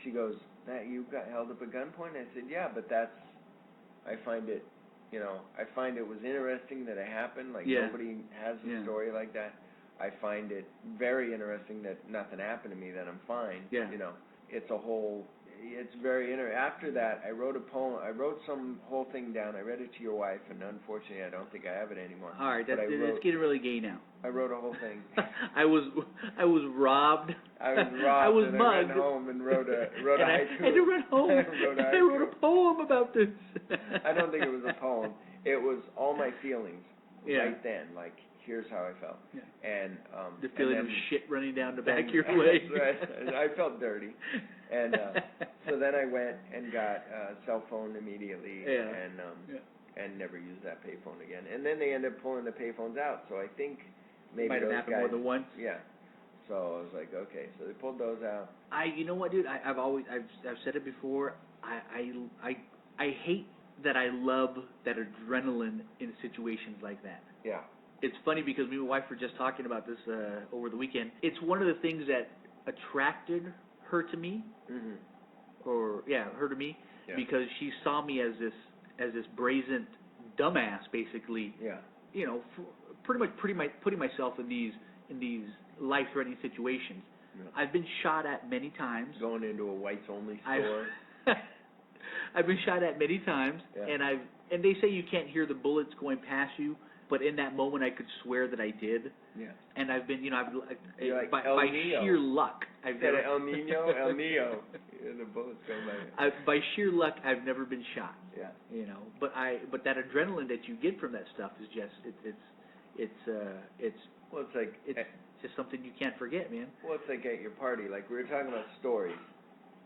she goes, that you got held up at gunpoint? I said, yeah, but I find it, I find it was interesting that it happened. Like, Yeah. nobody has a Yeah. story like that. I find it very interesting that nothing happened to me, that I'm fine. Yeah. It's very after that, I wrote a poem. I wrote some whole thing down. I read it to your wife, and unfortunately, I don't think I have it anymore. All right, But it's getting really gay now. I wrote a whole thing. I was robbed. I was robbed. I was and mugged. I went home and wrote a and haiku. I had to run home. I wrote a poem about this. I don't think it was a poem. It was all my feelings right then. Like, here's how I felt. Yeah. And the feeling of then, shit running down the back of then- your leg. Right. I felt dirty. And so then I went and got a cell phone immediately, Yeah. and never used that payphone again. And then they ended up pulling the payphones out. So I think maybe Might have those happened guys, more than once. Yeah. So I was like, okay. So they pulled those out. You know what, dude? I've said it before. I hate that I love that adrenaline in situations like that. Yeah. It's funny because me and my wife were just talking about this over the weekend. It's one of the things that attracted her to me, Mhm. her to me, Yeah. because she saw me as this brazen dumbass, basically. Yeah. Pretty much putting myself in these life-threatening situations. Yeah. I've been shot at many times. Going into a whites-only store. I've been shot at many times, Yeah. and they say you can't hear the bullets going past you, but in that moment I could swear that I did. Yeah. And I've been, You're like by El Nino. sheer luck, I've Instead never. of El Nino, El Neo. And the bullets go by. By sheer luck, I've never been shot. Yeah. But that adrenaline that you get from that stuff is just Well, it's just something you can't forget, man. Well, it's like at your party. Like, we were talking about stories,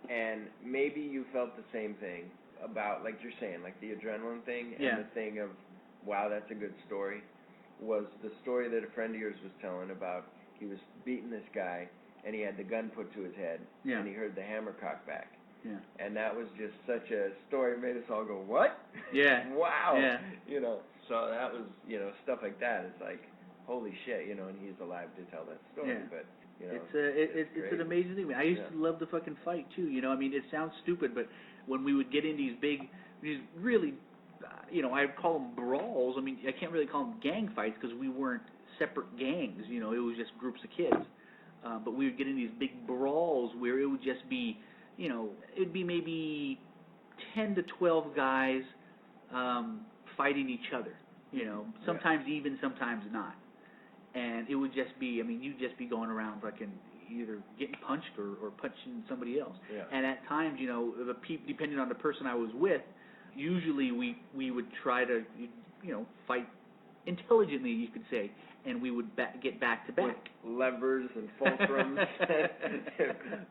and maybe you felt the same thing about, like you're saying, like the adrenaline thing, and Yeah. the thing of, wow, that's a good story, was the story that a friend of yours was telling about. He was beating this guy, and he had the gun put to his head, Yeah. and he heard the hammer cock back. Yeah. And that was just such a story, made us all go, what? Yeah. Wow. Yeah. So that was, stuff like that. It's like, holy shit, and he's alive to tell that story. Yeah. But, It's an amazing thing, man. I used to love to fucking fight too. I mean, it sounds stupid, but when we would get in these really, I'd call them brawls. I mean, I can't really call them gang fights because we weren't separate gangs. It was just groups of kids. But we would get in these big brawls where it would just be, it'd be maybe 10 to 12 guys fighting each other. Sometimes even, sometimes not. And it would just be, you'd just be going around fucking either getting punched or punching somebody else. Yeah. And at times, depending on the person I was with, usually we would try to, fight intelligently, you could say, and we would get back to back. With levers and fulcrums.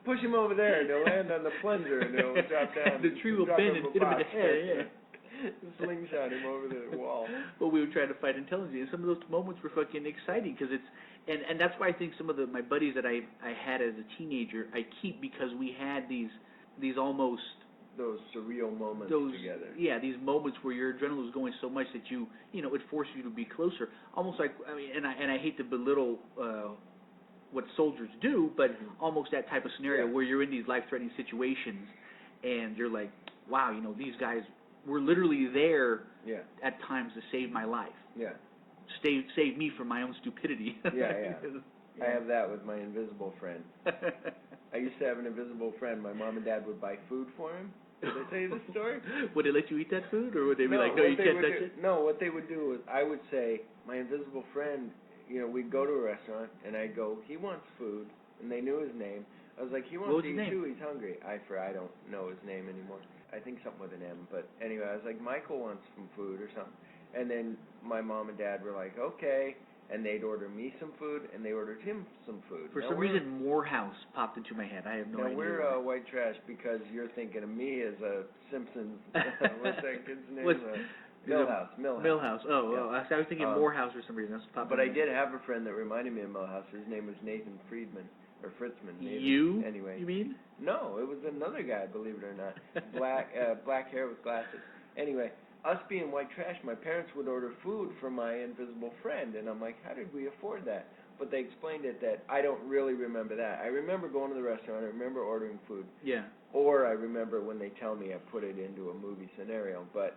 Push him over there, and he'll land on the plunger, and he'll drop down. The tree will bend and hit him in the head, yeah. Slingshot him over the wall. But we would try to fight intelligently, and some of those moments were fucking exciting because and that's why I think some of my buddies that I had as a teenager I keep, because we had these almost those surreal moments together. Yeah, these moments where your adrenaline was going so much that it forced you to be closer. Almost like, and I hate to belittle what soldiers do, but almost that type of scenario where you're in these life-threatening situations and you're like, wow, these guys were literally there at times to save my life. Yeah. Save me from my own stupidity. Yeah. I have that with my invisible friend. I used to have an invisible friend. My mom and dad would buy food for him. Did I tell you this story? Would they let you eat that food, or would they be No, like, no, what you they can't would touch do- it? No, what they would do is I would say, my invisible friend, you know, we'd go to a restaurant, and I'd go, he wants food, and they knew his name. I was like, he What was wants to his eat name? too, he's hungry. I don't know his name anymore. I think something with an M, but anyway, I was like, Michael wants some food or something. And then my mom and dad were like, okay, and they'd order me some food, and they ordered him some food. For Now some we're- reason, Morehouse popped into my head. I have no Now idea. we're why. white trash because you're thinking of me as a Simpsons. What's that kid's name? What's- Millhouse. Millhouse. Oh, Yeah. oh, I was thinking Morehouse for some reason. That's what popped But in I my did have a friend that reminded me of Millhouse. His name was Nathan Friedman or Fritzman. Nathan. You? Anyway. You mean? No, it was another guy. Believe it or not, black hair with glasses. Anyway, us being white trash, my parents would order food for my invisible friend, and I'm like, how did we afford that? But they explained it that I don't really remember that. I remember going to the restaurant. I remember ordering food. Yeah. Or I remember when they tell me I put it into a movie scenario. But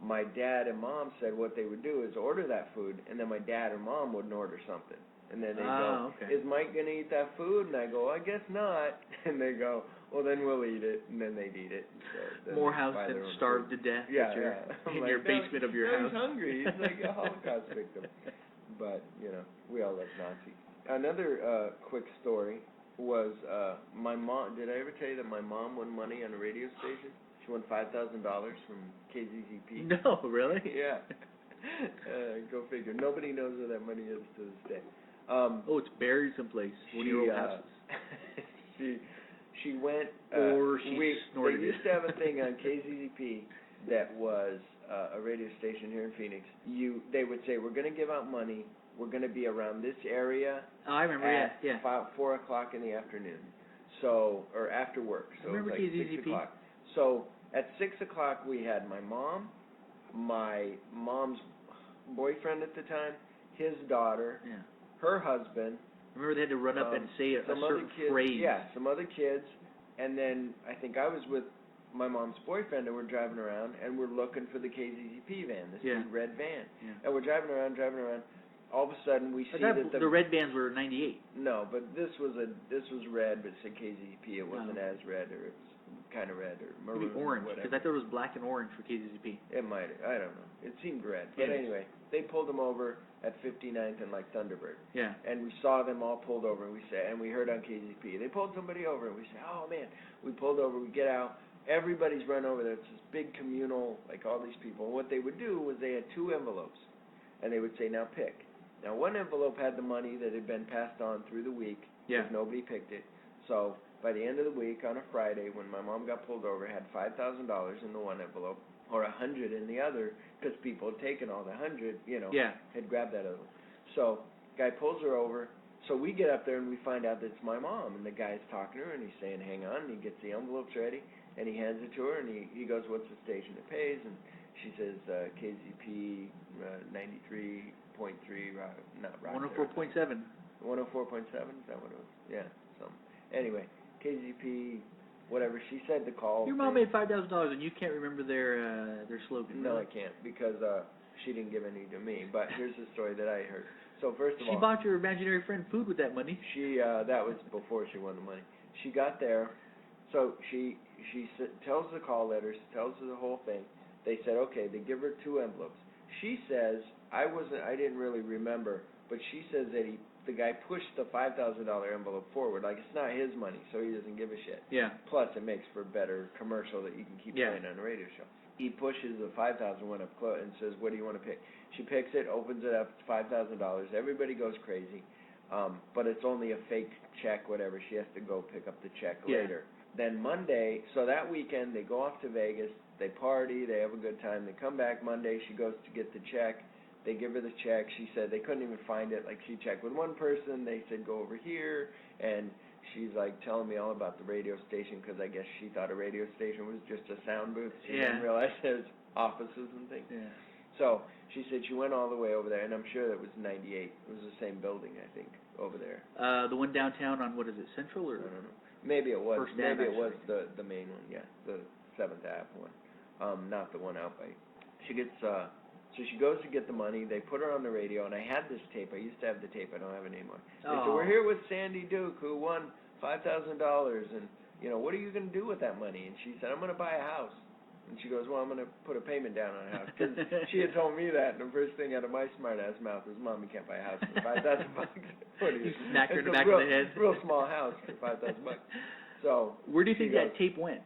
my dad and mom said what they would do is order that food, and then my dad or mom wouldn't order something. And then they'd go, okay. is Mike going to eat that food? And I go, I guess not. And they go, well, then we'll eat it. And then they'd eat it. So then Morehouse they'd buy and their own starved food. to death Yeah, in I'm your like, basement of your no, house. He's hungry. He's like a Holocaust victim. But, you know, we all love Nazis. Another quick story was my mom. Did I ever tell you that my mom won money on a radio station? She won $5,000 from KZZP. No, really? Yeah. Go figure. Nobody knows where that money is to this day. Oh, it's buried someplace. One of your old houses. she went. Or she snorted They it. used to have a thing on KZZP that was a radio station here in Phoenix. They would say, we're going to give out money. We're going to be around this area Oh, I remember. at Yeah. 4 o'clock in the afternoon. So, or after work. So I remember it was like 6 KZZP. o'clock. So at 6 o'clock we had my mom, my mom's boyfriend at the time, his daughter, Yeah. her husband, Remember they had to run up and say a some other certain kids, phrase. yeah, some other kids, and then I think I was with my mom's boyfriend, and we're driving around, and we're looking for the KZZP van, this Yeah. big red van, Yeah. and we're driving around. All of a sudden, we see that the red bands were 98. no, but this was red, but it said KZZP. It wasn't Oh. as red, or it was kind of red, or maroon, Maybe orange, or because whatever. I thought it was black and orange for KZZP. It might. I don't know. It seemed red, but Yeah. anyway, they pulled them over at 59th and like Thunderbird. Yeah. And we saw them all pulled over, and we heard on KZP, they pulled somebody over, and we said, oh man, we pulled over, we get out, everybody's run over there, it's this big communal, like all these people, and what they would do was they had 2 envelopes, and they would say, now pick. Now one envelope had the money that had been passed on through the week, Yeah. because nobody picked it, so by the end of the week, on a Friday, when my mom got pulled over, it had $5,000 in the one envelope, or 100 in the other, because people had taken all the 100, you know, Yeah. had grabbed that other one. So, guy pulls her over. So we get up there and we find out that it's my mom. And the guy's talking to her and he's saying, hang on. And he gets the envelopes ready and he hands it to her and he goes, what's the station it pays? And she says, KZP 93.3, not right. 104.7. 104.7? Is that what it was? Yeah, something. Anyway, KZP, whatever. She said the call. Your mom made $5,000 and you can't remember their slogan. No, really? I can't because she didn't give any to me. But here's the story that I heard. So first of all, She bought your imaginary friend food with that money. she that was before she won the money. She got there, so she tells the call letters, tells her the whole thing. They said okay. They give her 2 envelopes. She says I didn't really remember, but she says that the guy pushed the $5,000 envelope forward, like it's not his money, so he doesn't give a shit. Yeah. Plus, it makes for a better commercial that you can keep playing on a radio show. He pushes the $5,000 one up close and says, what do you want to pick? She picks it, opens it up, it's $5,000. Everybody goes crazy. But it's only a fake check, whatever. She has to go pick up the check later. Then Monday, so that weekend, they go off to Vegas. They party. They have a good time. They come back Monday. She goes to get the check. They give her the check. She said they couldn't even find it. Like, she checked with one person. They said, go over here. And she's, like, telling me all about the radio station because I guess she thought a radio station was just a sound booth. She didn't realize there's offices and things. Yeah. So she said she went all the way over there, and I'm sure that was 98. It was the same building, I think, over there. The one downtown on, what is it, Central or? I don't know. Maybe it was. First Ave, Maybe it was actually. the main one, yeah, the 7th Ave one, not the one out by. She gets so she goes to get the money. They put her on the radio, and I had this tape. I used to have the tape. I don't have it anymore. They said, we're here with Sandy Duke, who won $5,000, and what are you going to do with that money? And she said, I'm going to buy a house. And she goes, well, I'm going to put a payment down on a house. Because she had told me that, and the first thing out of my smart-ass mouth was, Mom, you can't buy a house for $5,000. You smacked her in the back of the head. Real small house for $5,000. So where do you think that tape went?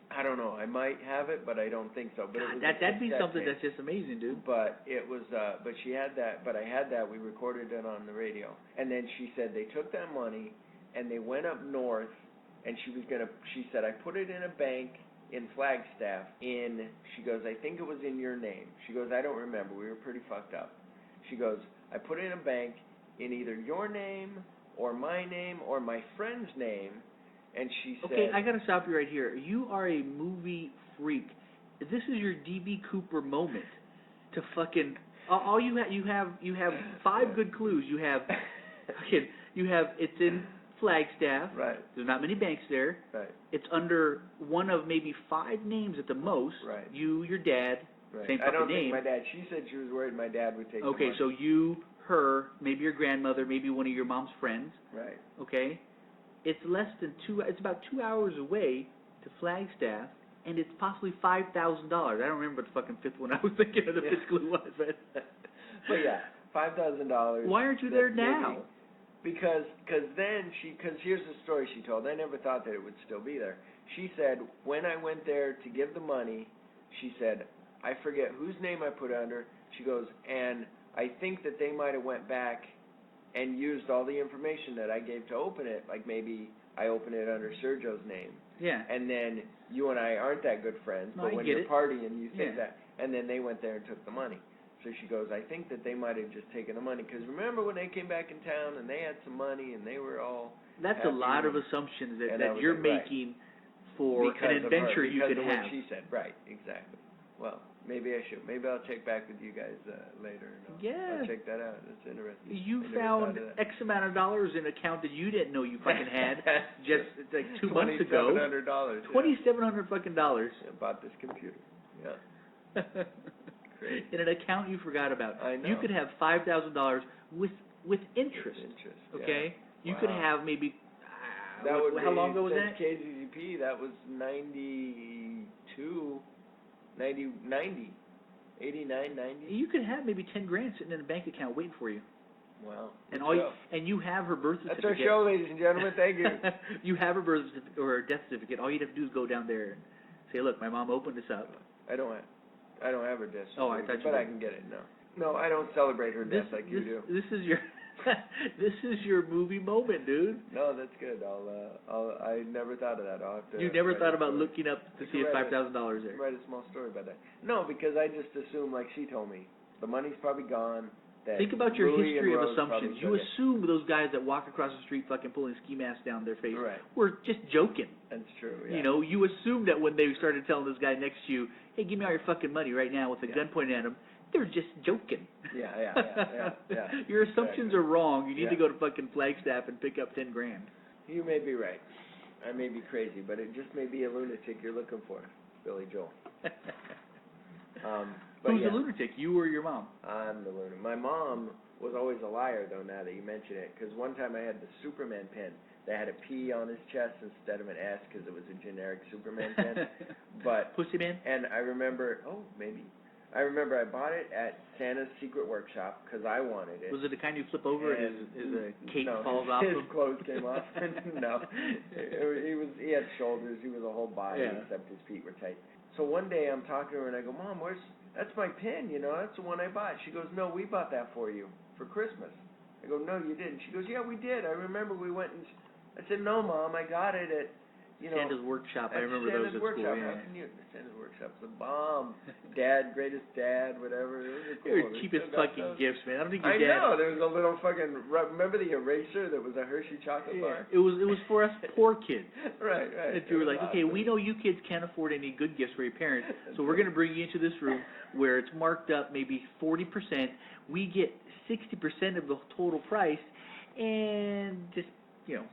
I don't know. I might have it, but I don't think so. But God, it was that'd be something tape. that's just amazing, dude. But it was, but she had that. But I had that. We recorded it on the radio. And then she said they took that money and they went up north. And she said, I put it in a bank in Flagstaff. She goes, I think it was in your name. She goes, I don't remember. We were pretty fucked up. She goes, I put it in a bank in either your name or my name or my friend's name. And she said, okay, I gotta stop you right here. You are a movie freak. This is your DB Cooper moment to fucking. All you have 5 good clues. You have it's in Flagstaff. Right. There's not many banks there. Right. It's under one of maybe 5 names at the most. Right. You, your dad, right. same fucking name. I don't think my dad. She said she was worried my dad would take. Okay, so you, her, maybe your grandmother, maybe one of your mom's friends. Right. Okay. It's less than it's about 2 hours away to Flagstaff, and it's possibly $5,000. I don't remember what the fucking 5th one I was thinking of the 5th clue was, but yeah, $5,000. Why aren't you there now? Because here's the story she told. I never thought that it would still be there. She said, when I went there to give the money, she said, I forget whose name I put under. She goes, and I think that they might have went back and used all the information that I gave to open it. Like maybe I opened it under Sergio's name. Yeah. And then you and I aren't that good friends, but when you're partying, you think that. And then they went there and took the money. So she goes, I think that they might have just taken the money. Because remember when they came back in town and they had some money and they were all That's happy a lot of assumptions that you're right. making for because an adventure of her, you could have. What she said. Right, exactly. Well, maybe I should. Maybe I'll check back with you guys later. Yeah. I'll check that out. That's interesting. You found X amount of dollars in an account that you didn't know you fucking had just like 2 months ago. $2,700. $2,700 fucking dollars. I bought this computer. Yeah. Great. In an account you forgot about. I know. You could have $5,000 with interest. Okay. Yeah. You could have maybe. How long ago was that? KZZP. That was 92, 90, 89, 90. You could have maybe $10,000 sitting in a bank account waiting for you. Wow. And you have her birth certificate. That's our show, ladies and gentlemen. Thank you. You have her birth certificate or her death certificate. All you'd have to do is go down there and say, "Look, my mom opened this up." I don't have her death certificate. Oh, I thought you but did. I can get it. No, I don't celebrate her death like you do. This is your this is your movie moment, dude. No, that's good. I never thought of that. I'll have to. You never thought about looking up to see if $5,000 there. Write a small story about that. No, because I just assume, like she told me, the money's probably gone. Think about your Louis history and of Rose assumptions. You probably assume those guys that walk across the street fucking pulling ski masks down their face Right. were just joking. That's true. Yeah. You know, you assume that when they started telling this guy next to you, "Hey, give me all your fucking money right now," with a gun pointed at him, they're just joking. Yeah. Your assumptions are wrong. You need Yeah. to go to fucking Flagstaff and pick up $10,000. You may be right. I may be crazy, but it just may be a lunatic you're looking for, Billy Joel. But Who's the lunatic? You or your mom? I'm the lunatic. My mom was always a liar, though, now that you mention it, because one time I had the Superman pen that had a P on his chest instead of an S because it was a generic Superman pen. But Pussy Man? And I remember, I bought it at Santa's Secret Workshop because I wanted it. Was it the kind you flip over and his cape no, falls off his him? clothes came off. No, he had shoulders. He was a whole body except his feet were tight. So one day I'm talking to her and I go, "Mom, that's my pin, that's the one I bought." She goes, "No, we bought that for you for Christmas." I go, "No, you didn't." She goes, "Yeah, we did. I remember we went and..." I said, "No, Mom, I got it at, Santa's Workshop. I remember those at Workshop. school. Yeah. How can you? Santa's Workshop's the bomb. Dad, greatest dad, whatever. Those are They cool. were cheapest fucking gifts, man. I don't think your I dad... know. There was a little fucking... Remember the eraser that was a Hershey chocolate bar? It was for us poor kids. Right. And you were like, "Okay, we know you kids can't afford any good gifts for your parents, so we're going to bring you into this room where it's marked up maybe 40%. We get 60% of the total price, and just,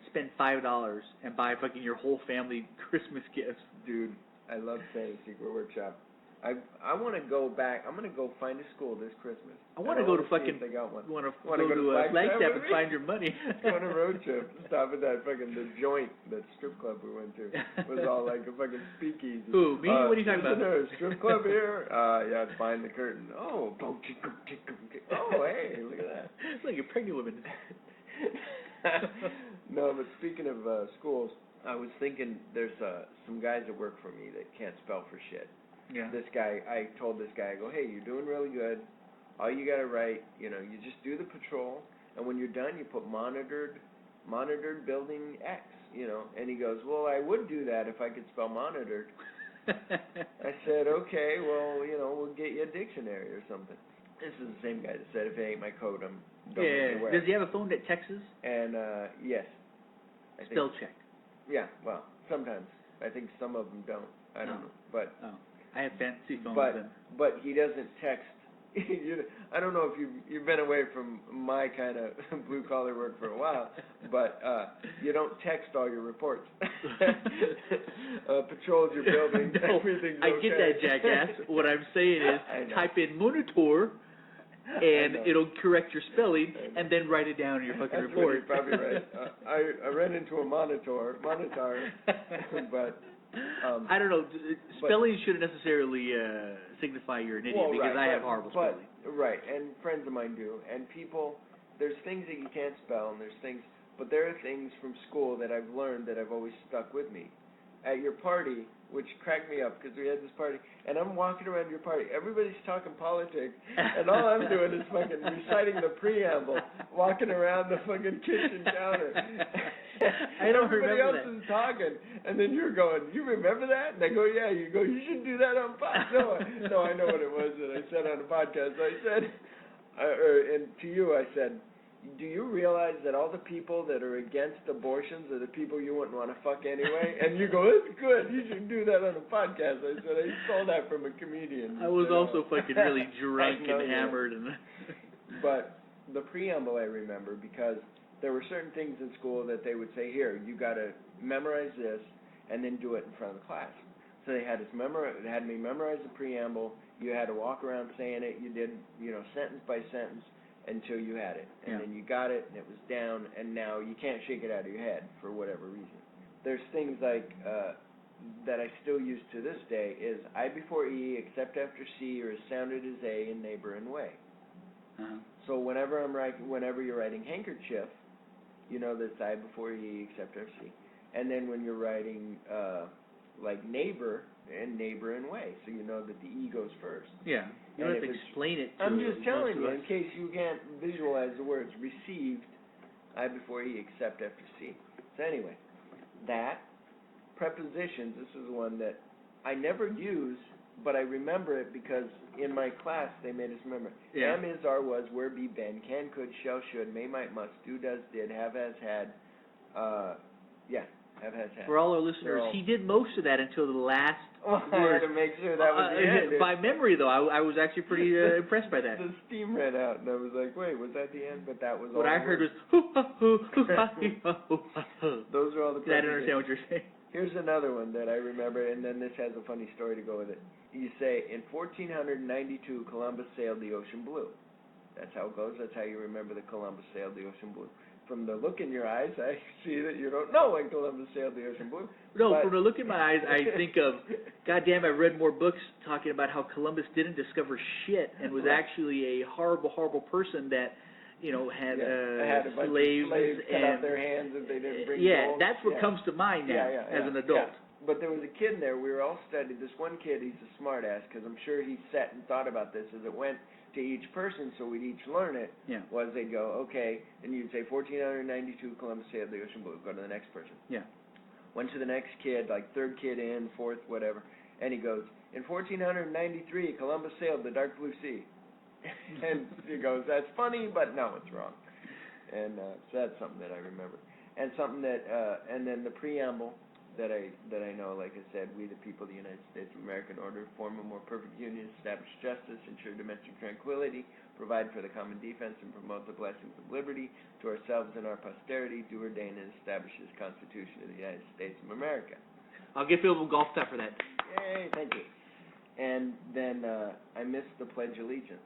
spend $5 and buy fucking your whole family Christmas gifts." Dude, I love Santa's Secret Workshop. I want to go back. I'm going to go find a school this Christmas. I want to go to see fucking. if they got one. Want to Wanna go to Flagstaff Flagstaff with and me? find your money. Go on a road trip. Stop at that fucking the joint, that strip club we went to. It was all like a fucking speakeasy. Who, me? What are you talking isn't about? there a strip club here? Yeah, it's behind the curtain. Oh, oh, hey, look at that. Look, you're pregnant women. No, but speaking of schools, I was thinking there's some guys that work for me that can't spell for shit. Yeah. This guy, I told this guy, I go, hey, you're doing really good. All you got to write, you just do the patrol, and when you're done, you put monitored building X, And he goes, well, I would do that if I could spell monitored. I said, okay, well, we'll get you a dictionary or something. This is the same guy that said, if it ain't my code, don't make me wear it. Does he have a phone that texts? And, yes. Spell check. Yeah, well, sometimes. I think some of them don't. I don't know. But I have fancy phones. But he doesn't text. I don't know if you've been away from my kind of blue collar work for a while, but you don't text all your reports. Patrols your building. No, everything's okay. I get that, jackass. What I'm saying is type in monitor, and it'll correct your spelling, and then write it down in your fucking report. You're probably right. I ran into a monitor, but. I don't know. Spelling shouldn't necessarily signify you're an idiot, because I have horrible spelling. Right, and friends of mine do. And people, there's things that you can't spell, and there's things, but there are things from school that I've learned that have always stuck with me. At your party, which cracked me up because we had this party, and I'm walking around your party. Everybody's talking politics, and all I'm doing is fucking reciting the preamble, walking around the fucking kitchen counter. I don't Everybody remember else is talking, and then you're going, you remember that? And I go, yeah. You go, you should do that on podcast. No, I know what it was that I said on the podcast. I said, and to you I said, do you realize that all the people that are against abortions are the people you wouldn't want to fuck anyway? And you go, that's good. You should do that on a podcast. I said, I stole that from a comedian. I was also fucking really drunk and hammered. But the preamble I remember because there were certain things in school that they would say, here, you got to memorize this and then do it in front of the class. So they had me memorize the preamble. You had to walk around saying it. You did, sentence by sentence until you had it. And then you got it, and it was down, and now you can't shake it out of your head for whatever reason. There's things like that I still use to this day is I before E, except after C, or is sounded as A in neighbor and way. Uh-huh. So whenever you're writing handkerchief, that's I before E, except after C. And then when you're writing like neighbor and way, so you know that the E goes first. Yeah, you don't have to explain it to I'm just telling you, in case you can't visualize the words, received, I before E, except after C. So anyway, that, prepositions, this is one that I never use, but I remember it because in my class they made us remember. Yeah. Am, is, are, was, were, be, been, can, could, shall, should, may, might, must, do, does, did, have, has, had, have, has, had. For all our listeners, he did most of that until the last I had to make sure that was the end. By memory, though, I was actually pretty impressed by that. The steam ran out, and I was like, wait, was that the end? But that was all. What I heard was, those are all the I didn't understand what you're saying. Here's another one that I remember, and then this has a funny story to go with it. You say, in 1492, Columbus sailed the ocean blue. That's how it goes. That's how you remember that Columbus sailed the ocean blue. From the look in your eyes, I see that you don't know when Columbus sailed the ocean blue. No, from the look in my eyes, I think of, goddamn, I've read more books talking about how Columbus didn't discover shit and was actually a horrible, horrible person that, had a slaves cut out their hands if they didn't bring gold. That's what comes to mind now as an adult. Yeah. But there was a kid in there, we were all studied, this one kid, he's a smart ass, because I'm sure he sat and thought about this as it went to each person, so we'd each learn it, was they'd go, okay, and you'd say 1492, Columbus sailed the ocean blue, go to the next person. Yeah. Went to the next kid, like third kid in, fourth, whatever, and he goes, in 1493, Columbus sailed the dark blue sea. And he goes, that's funny, but no, it's wrong. And so that's something that I remember. And something that, and then the preamble that I know, like I said, we the people of the United States of America, in order to form a more perfect union, establish justice, ensure domestic tranquility, provide for the common defense, and promote the blessings of liberty to ourselves and our posterity, do ordain and establish this Constitution of the United States of America. I'll give Phil a golf tap for that. Yay, thank you. And then I missed the Pledge of Allegiance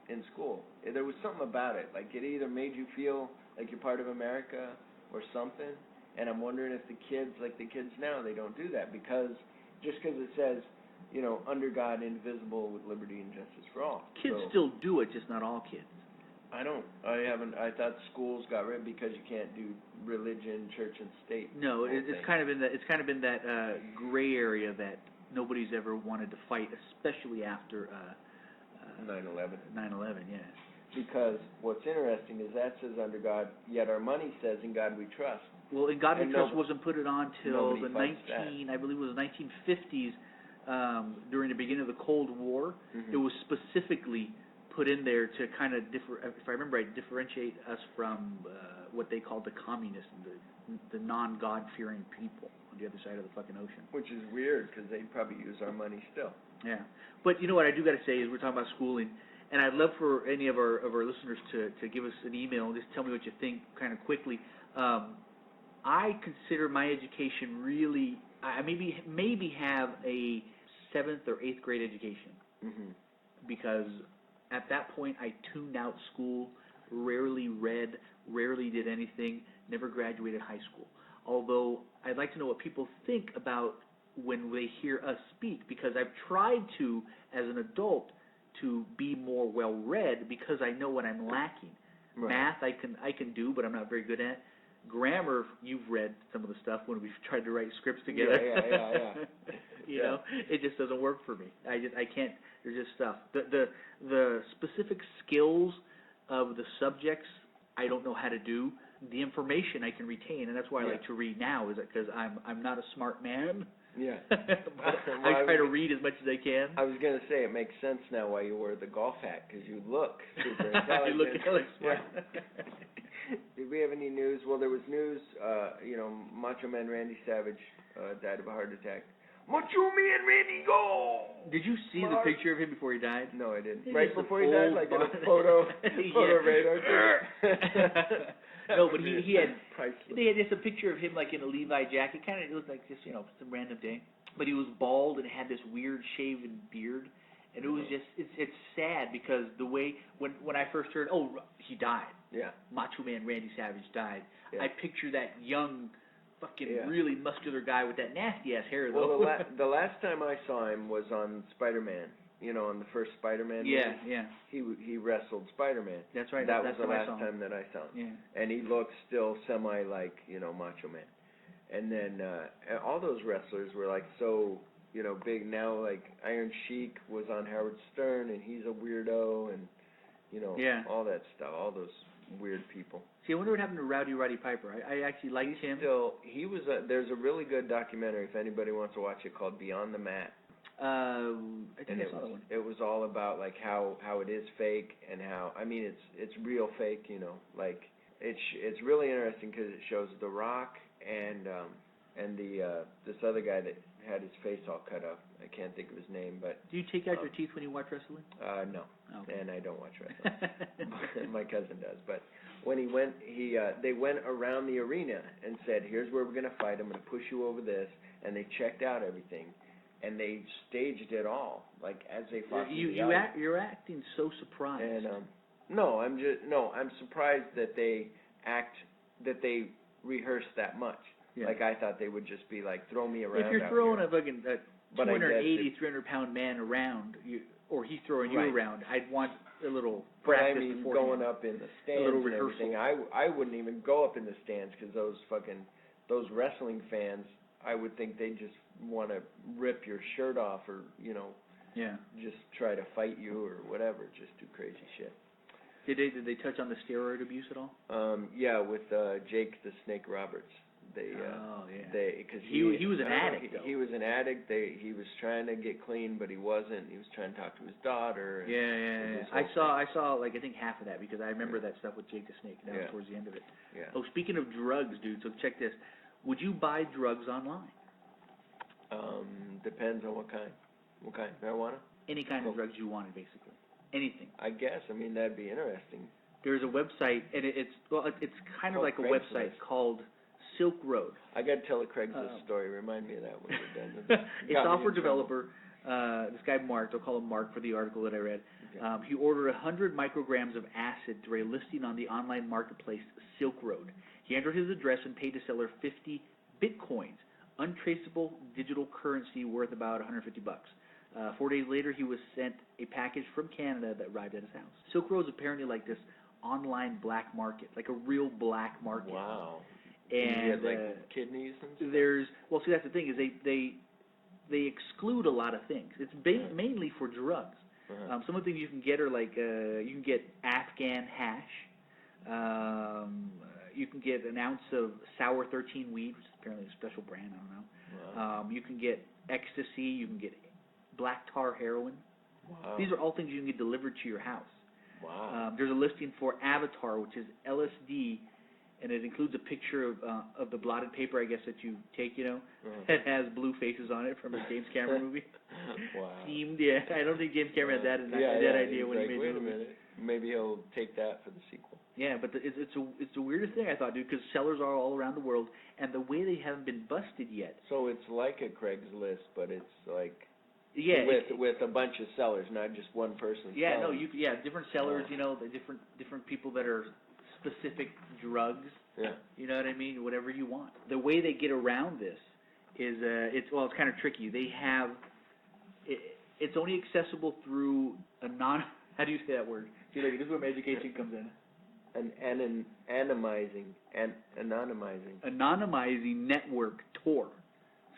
in school. There was something about it. Like, it either made you feel like you're part of America or something. And I'm wondering if the kids now, they don't do that just because it says, you know, under God, indivisible, with liberty and justice for all. Kids still do it, just not all kids. I thought schools got rid because you can't do religion, church, and state. No, it's kind of in that gray area that nobody's ever wanted to fight, especially after 9/11. 9/11, yeah. Because what's interesting is that says under God, yet our money says in God we trust. Well, in God we trust wasn't put it on till the I believe it was 1950s, during the beginning of the Cold War. Mm-hmm. It was specifically put in there to kind of if I remember right, differentiate us from what they called the communists, the non-God-fearing people on the other side of the fucking ocean. Which is weird because they probably use our money still. Yeah, but you know what I do got to say is we're talking about schooling, and I'd love for any of our listeners to give us an email and just tell me what you think kind of quickly. I consider my education really, I maybe have a 7th or 8th grade education, because at that point I tuned out school, rarely read, rarely did anything, never graduated high school. Although I'd like to know what people think about when they hear us speak, because I've tried to, as an adult, to be more well-read because I know what I'm lacking. Right. Math I can do, but I'm not very good at. Grammar, you've read some of the stuff when we've tried to write scripts together. Yeah. You know, it just doesn't work for me. I can't. There's just stuff. The specific skills of the subjects I don't know how to do. The information I can retain, and that's why I like to read now. Is that because I'm not a smart man? Yeah. But I try to read as much as I can. I was gonna say it makes sense now why you wear the golf hat, because you look super intelligent. You look really smart. Did we have any news? Well, there was news. Macho Man Randy Savage died of a heart attack. Macho Man Randy, go! Did you see the picture of him before he died? No, I didn't. Right before he died, like in a photo radar. No, but he had just a picture of him like in a Levi jacket. Kind of looked like just some random day. But he was bald and had this weird shaven beard, and it was just it's sad because the way when I first heard he died. Yeah. Macho Man Randy Savage died. Yeah. I picture that young, fucking really muscular guy with that nasty ass hair though. Well, the last time I saw him was on Spider-Man. On the first Spider-Man movie. Yeah. He wrestled Spider-Man. That's right. That's the last time that I saw him. Yeah. And he looked still semi like, Macho Man. And then all those wrestlers were like so, big now. Like Iron Sheik was on Howard Stern, and he's a weirdo, and all that stuff. All those weird people. See, I wonder what happened to Rowdy Roddy Piper. I actually liked him. He was. There's a really good documentary if anybody wants to watch it called Beyond the Mat. I think I saw that one. It was all about like how it is fake and how it's real fake. Like it's really interesting because it shows The Rock and the this other guy that had his face all cut up. I can't think of his name, but do you take out your teeth when you watch wrestling? No, okay. And I don't watch wrestling. My cousin does, but when he went, they went around the arena and said, "Here's where we're gonna fight. I'm gonna push you over this," and they checked out everything. And they staged it all, like as they fought. You're acting so surprised. And I'm surprised that they rehearsed that much. Yeah. Like I thought they would just be like, throw me around. If you're throwing a fucking 280, 300-pound man around, or he's throwing you around, I'd want a little practice before going up in the stands, a little rehearsal. And everything. I wouldn't even go up in the stands because those wrestling fans, I would think they just want to rip your shirt off or, just try to fight you or whatever, just do crazy shit. Did they touch on the steroid abuse at all? With Jake the Snake Roberts. Because he was an addict. He was an addict. He was trying to get clean, but he wasn't. He was trying to talk to his daughter. And I saw like I think half of that because I remember that stuff with Jake the Snake. That was towards the end of it. Yeah. Oh, speaking of drugs, dude. So check this. Would you buy drugs online? Depends on what kind. What kind? Marijuana? Any kind of drugs you wanted, basically. Anything. I guess. That'd be interesting. There's a website, and it's kind of like a website called Silk Road. I got to tell a Craigslist story. Remind me of that when you're done. A software developer This guy Mark, I'll call him Mark for the article that I read. Okay. He ordered 100 micrograms of acid through a listing on the online marketplace Silk Road. He entered his address and paid the seller 50 bitcoins, untraceable digital currency worth about $150. 4 days later, he was sent a package from Canada that arrived at his house. Silk Road is apparently like this online black market, like a real black market. Wow. And you get, like kidneys and stuff? See, that's the thing is they exclude a lot of things. It's mainly for drugs. Uh-huh. Some of the things you can get are like you can get Afghan hash. You can get an ounce of sour 13 weed, which is apparently a special brand. I don't know. Wow. You can get ecstasy. You can get black tar heroin. Wow. These are all things you can get delivered to your house. Wow. There's a listing for Avatar, which is LSD, and it includes a picture of the blotted paper, I guess, that you take, that has blue faces on it from a James Cameron movie. Wow. Yeah. I don't think James Cameron had that idea when he made wait the a movie. minute. Maybe he'll take that for the sequel. Yeah, but it's the weirdest thing I thought, dude, because sellers are all around the world, and the way they haven't been busted yet. So it's like a Craigslist, but it's like with a bunch of sellers, not just one person. Yeah, selling. different sellers, the different people that are specific drugs. Yeah. You know what I mean? Whatever you want. The way they get around this is it's kind of tricky. They have it's only accessible through a how do you say that word? See, this is where my education comes in. Anonymizing network Tor.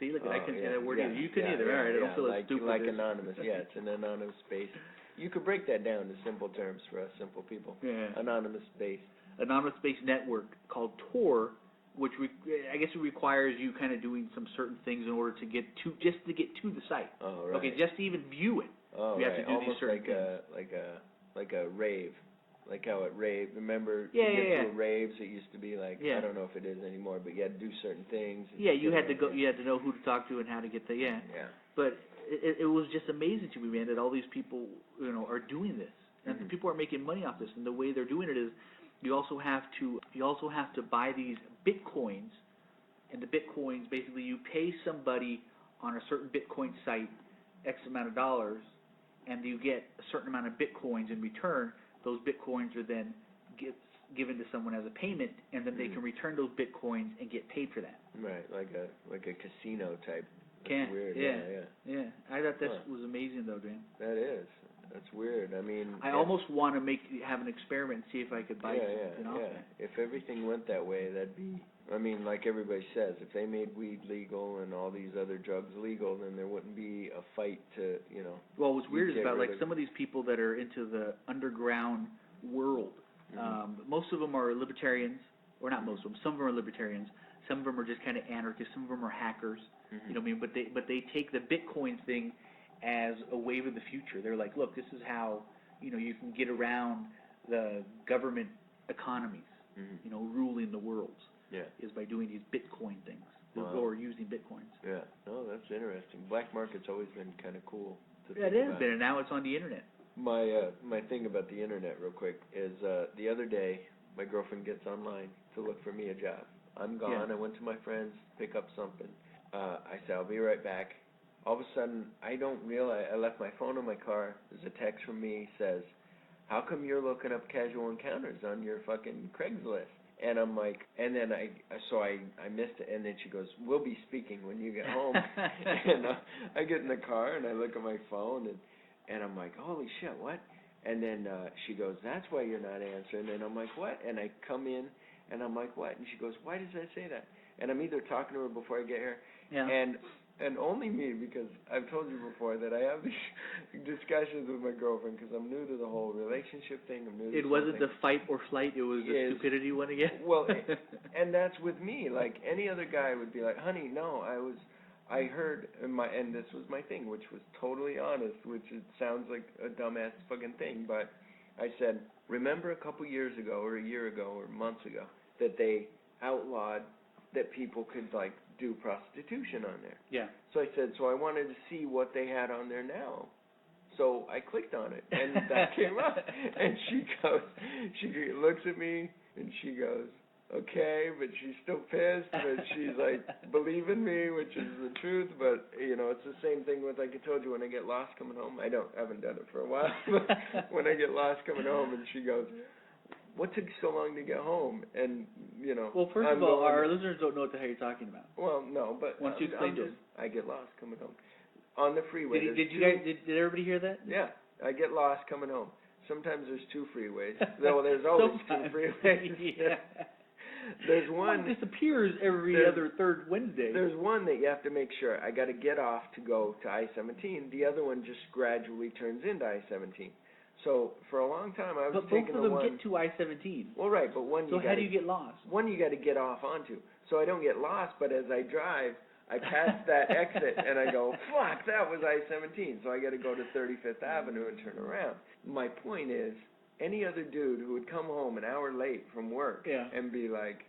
See, look, I can say that word either. You can either. All right, I don't feel like stupid. Like anonymous. Yeah, it's an anonymous space. You could break that down to simple terms for us simple people. Yeah. Anonymous space. Anonymous space network called Tor, which I guess it requires you kind of doing some certain things in order to get to the site. Oh, right. Okay, just to even view it. Oh, you right. have to do Almost these certain like a rave. Like how at rave, remember to raves, it used to be like, I don't know if it is anymore, but you had to do certain things. Yeah, you had to go, you had to know who to talk to and how to get there, Yeah. But it was just amazing to me, man, that all these people, are doing this. And people are making money off this. And the way they're doing it is you also have to buy these bitcoins, and the bitcoins, basically you pay somebody on a certain Bitcoin site X amount of dollars, and you get a certain amount of bitcoins in return. Those bitcoins are then given to someone as a payment, and then they can return those bitcoins and get paid for that. Right, like a casino type. That's weird. Yeah. I thought that was amazing, though, Dan. That is. That's weird. I mean, I almost want to have an experiment and see if I could buy something off that. If everything went that way, that'd be. I mean, like everybody says, if they made weed legal and all these other drugs legal, then there wouldn't be a fight to, Well, what's weird is about some of these people that are into the underground world. Most of them are libertarians, or not most of them. Some of them are libertarians. Some of them are just kind of anarchists. Some of them are hackers. You know what I mean? But they take the Bitcoin thing as a wave of the future. They're like, look, this is how you can get around the government economies, ruling the world. Yeah. Is by doing these Bitcoin things, or using Bitcoins. Yeah. No, that's interesting. Black market's always been kind of cool to think about. It has been, and now it's on the internet. My thing about the internet, real quick, is the other day my girlfriend gets online to look for me a job. I'm gone. I went to my friends to pick up something. I said, I'll be right back. All of a sudden, I don't realize I left my phone in my car. There's a text from me says, "How come you're looking up casual encounters on your fucking Craigslist?" And I'm like, and then I missed it. And then she goes, "We'll be speaking when you get home." And I get in the car and I look at my phone and I'm like, "Holy shit, what?" And then she goes, "That's why you're not answering." And I'm like, "What?" And I come in and I'm like, "What?" And she goes, "Why does I say that?" And I'm either talking to her before I get here, and only me, because I've told you before that I have these discussions with my girlfriend because I'm new to the whole relationship thing. I'm new to It wasn't the fight or flight, it was the stupidity one again? Well, and that's with me. Like, any other guy would be like, "Honey, no, I heard," and this was my thing, which was totally honest, which it sounds like a dumbass fucking thing, but I said, "Remember a couple years ago, or a year ago, or months ago, that they outlawed that people could, like, do prostitution on there?" Yeah. So I said, so I wanted to see what they had on there now. So I clicked on it, and that came up. And she looks at me, and she goes, okay, but she's still pissed, but she's like believing me, which is the truth. But you know, it's the same thing with, like I told you, when I get lost coming home. I haven't done it for a while, but when I get lost coming home, and she goes, "What took so long to get home?" And you know, well, first of all, our listeners don't know what the hell you're talking about. Well, no, but once you explain to them, I get lost coming home on the freeway. Did everybody hear that? Yeah, I get lost coming home. Sometimes there's two freeways. Well, there's always two freeways. Yeah. There's one disappears every other third Wednesday. There's one that you have to make sure. I got to get off to go to I-17. The other one just gradually turns into I-17. So for a long time I was taking the one. But both of them get to I-17. Well, right, but one. So how do you get lost? One you got to get off onto. So I don't get lost, but as I drive, I pass that exit and I go, fuck, that was I-17. So I got to go to 35th Avenue and turn around. My point is, any other dude who would come home an hour late from work and be like,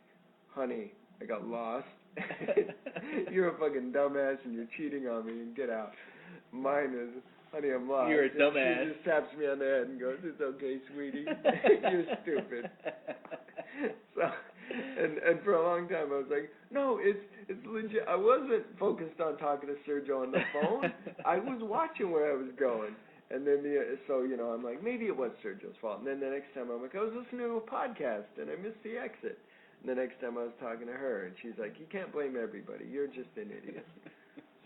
honey, I got lost. You're a fucking dumbass and you're cheating on me and get out. Mine is, honey, I'm lost. You're a dumbass. She just taps me on the head and goes, it's okay, sweetie. You're stupid. So, and for a long time I was like, no, it's legit. I wasn't focused on talking to Sergio on the phone. I was watching where I was going. And then, so, you know, I'm like, maybe it was Sergio's fault. And then the next time I'm like, I was listening to a podcast and I missed the exit. And the next time I was talking to her and she's like, you can't blame everybody. You're just an idiot.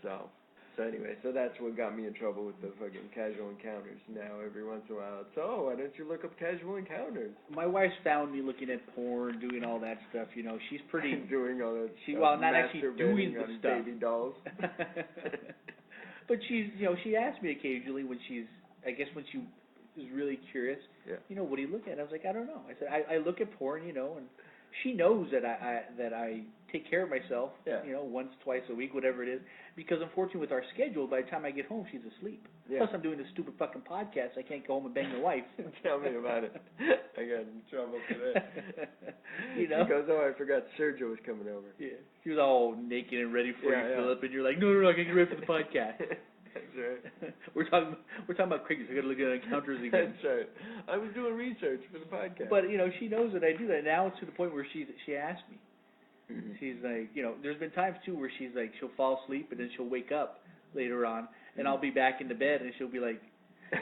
So anyway, so that's what got me in trouble with the fucking casual encounters. Now every once in a while it's, why don't you look up casual encounters? My wife's found me looking at porn, doing all that stuff, you know. She's pretty doing all that stuff. Well, not actually doing the on stuff. Baby dolls. But she's, you know, she asks me occasionally when she's, I guess when she is really curious, you know, what do you look at? I was like, I don't know. I said, I look at porn, you know, and she knows that I take care of myself, you know, once, twice a week, whatever it is, because unfortunately with our schedule, by the time I get home, she's asleep. Yeah. Plus I'm doing this stupid fucking podcast. I can't go home and bang the wife. Tell me about it. I got in trouble today. You know? She goes, I forgot Sergio was coming over. Yeah. She was all naked and ready for you, Philip, and you're like, no, I can't get ready for the podcast. That's right. We're talking about Craigslist. I got to look at encounters again. That's right. I was doing research for the podcast. But you know, she knows that I do that. Now it's to the point where she asked me. Mm-hmm. She's like, you know, there's been times too where she's like, she'll fall asleep and then she'll wake up later on, and I'll be back in the bed and she'll be like,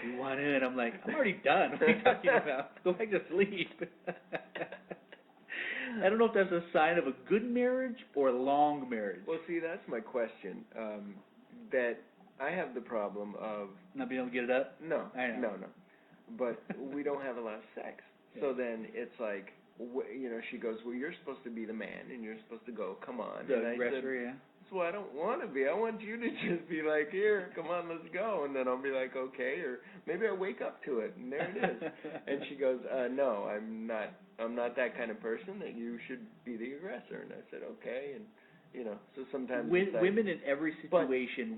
"You want in?" I'm like, "I'm already done. What are you talking about? Go back to sleep." I don't know if that's a sign of a good marriage or a long marriage. Well, see, that's my question. That I have the problem of not being able to get it up. No, I know. no. But we don't have a lot of sex. So then it's like, you know, she goes, well, you're supposed to be the man, and you're supposed to go, come on. The and aggressor, I said, so I don't want to be. I want you to just be like, here, come on, let's go. And then I'll be like, okay. Or maybe I wake up to it, and there it is. And she goes, no, I'm not that kind of person that you should be the aggressor. And I said, okay. And you know, so sometimes women in every situation,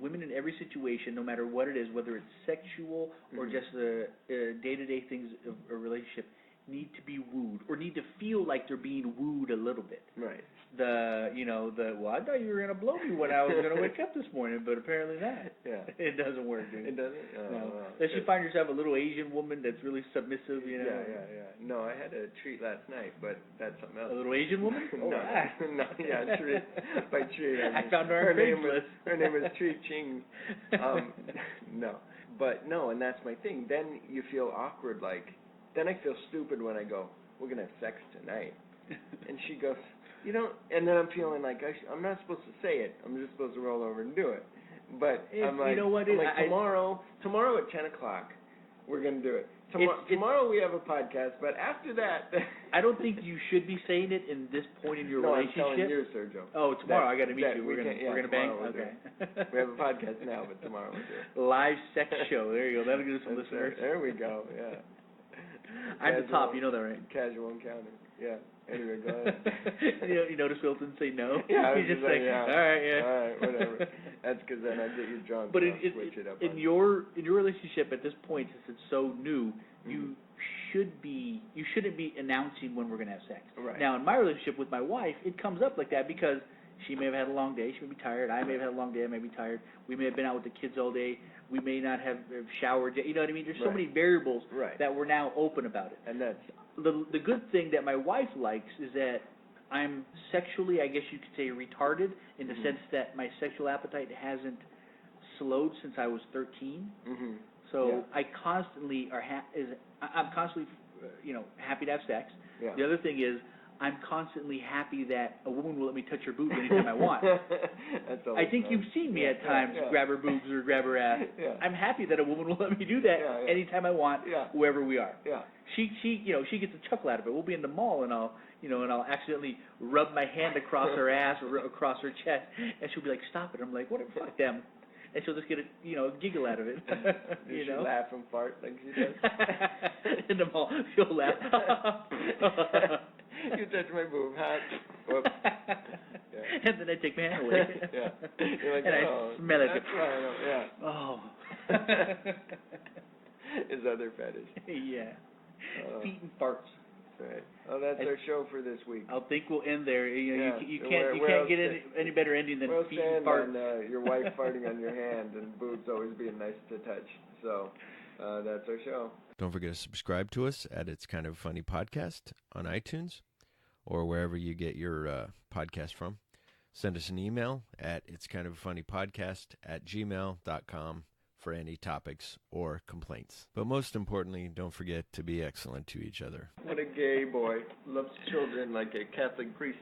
no matter what it is, whether it's sexual or just the day-to-day things of a relationship, need to be wooed or need to feel like they're being wooed a little bit. Right. Well, I thought you were gonna blow me when I was gonna wake up this morning, but apparently not. Yeah. It doesn't work, dude. It doesn't. Oh, no. Well, unless you find yourself a little Asian woman that's really submissive, you know. Yeah. No, I had a treat last night, but that's something else. A little Asian woman? No, treat. By treat, I found her name was Treat Ching. No, but no, and that's my thing. Then you feel awkward, then I feel stupid when I go, we're gonna have sex tonight, and she goes, you know, and then I'm feeling like I'm not supposed to say it. I'm just supposed to roll over and do it. But I'm like, you know what? Tomorrow at 10 o'clock, we're gonna do it. Tomorrow we have a podcast, but after that, I don't think you should be saying it in this point in your relationship. No, I'm telling you, Sergio. Oh, tomorrow I got to meet you. We're gonna bang. Okay. We have a podcast now, but tomorrow we'll do it. Live sex show. There you go. That'll get us some listeners. There we go. Yeah. I'm the top. You know that, right? Casual encounter. Yeah. Anyway, go ahead. You notice Phil didn't say no. Yeah, He's just like, all right, whatever. That's because then I get you drunk. But switch it up. In your relationship at this point, since it's so new, you shouldn't be announcing when we're gonna have sex. Right. Now, in my relationship with my wife, it comes up like that because she may have had a long day. She may be tired. I may have had a long day. I may be tired. We may have been out with the kids all day. We may not have showered yet. You know what I mean? There's so many variables that we're now open about it. And that's the good thing that my wife likes is that I'm sexually, I guess you could say, retarded in the Mhm. sense that my sexual appetite hasn't slowed since I was 13. Mhm. So Yeah. I constantly I'm constantly, happy to have sex. Yeah. The other thing is, I'm constantly happy that a woman will let me touch her boobs anytime I want. That's I always think nice. you've seen me Yeah, at times yeah, yeah. grab her boobs or grab her ass. Yeah. I'm happy that a woman will let me do that Yeah, yeah. anytime I want, Yeah. wherever we are. Yeah. She gets a chuckle out of it. We'll be in the mall and I'll accidentally rub my hand across her ass or across her chest, and she'll be like, "Stop it!" I'm like, "What? Fuck them." And she'll just get a giggle out of it. Does she laugh and fart like she does? In the mall, she'll laugh. You touched my boob, huh? Whoops. Yeah. And then I take my hand away. Yeah. You're like, and oh, I smell it. that's why I don't, Oh. His other fetish. Yeah. Feet and farts. That's right. Oh, that's our show for this week. I think we'll end there. Yeah. You Where can't get else any better ending than we'll feet and stand farts. on your wife farting on your hand and boobs always being nice to touch. So that's our show. Don't forget to subscribe to us at It's Kind of Funny Podcast on iTunes or wherever you get your podcast from. Send us an email at it'skindoffunnypodcast@gmail.com for any topics or complaints. But most importantly, don't forget to be excellent to each other. What a gay boy. Loves children like a Catholic priest.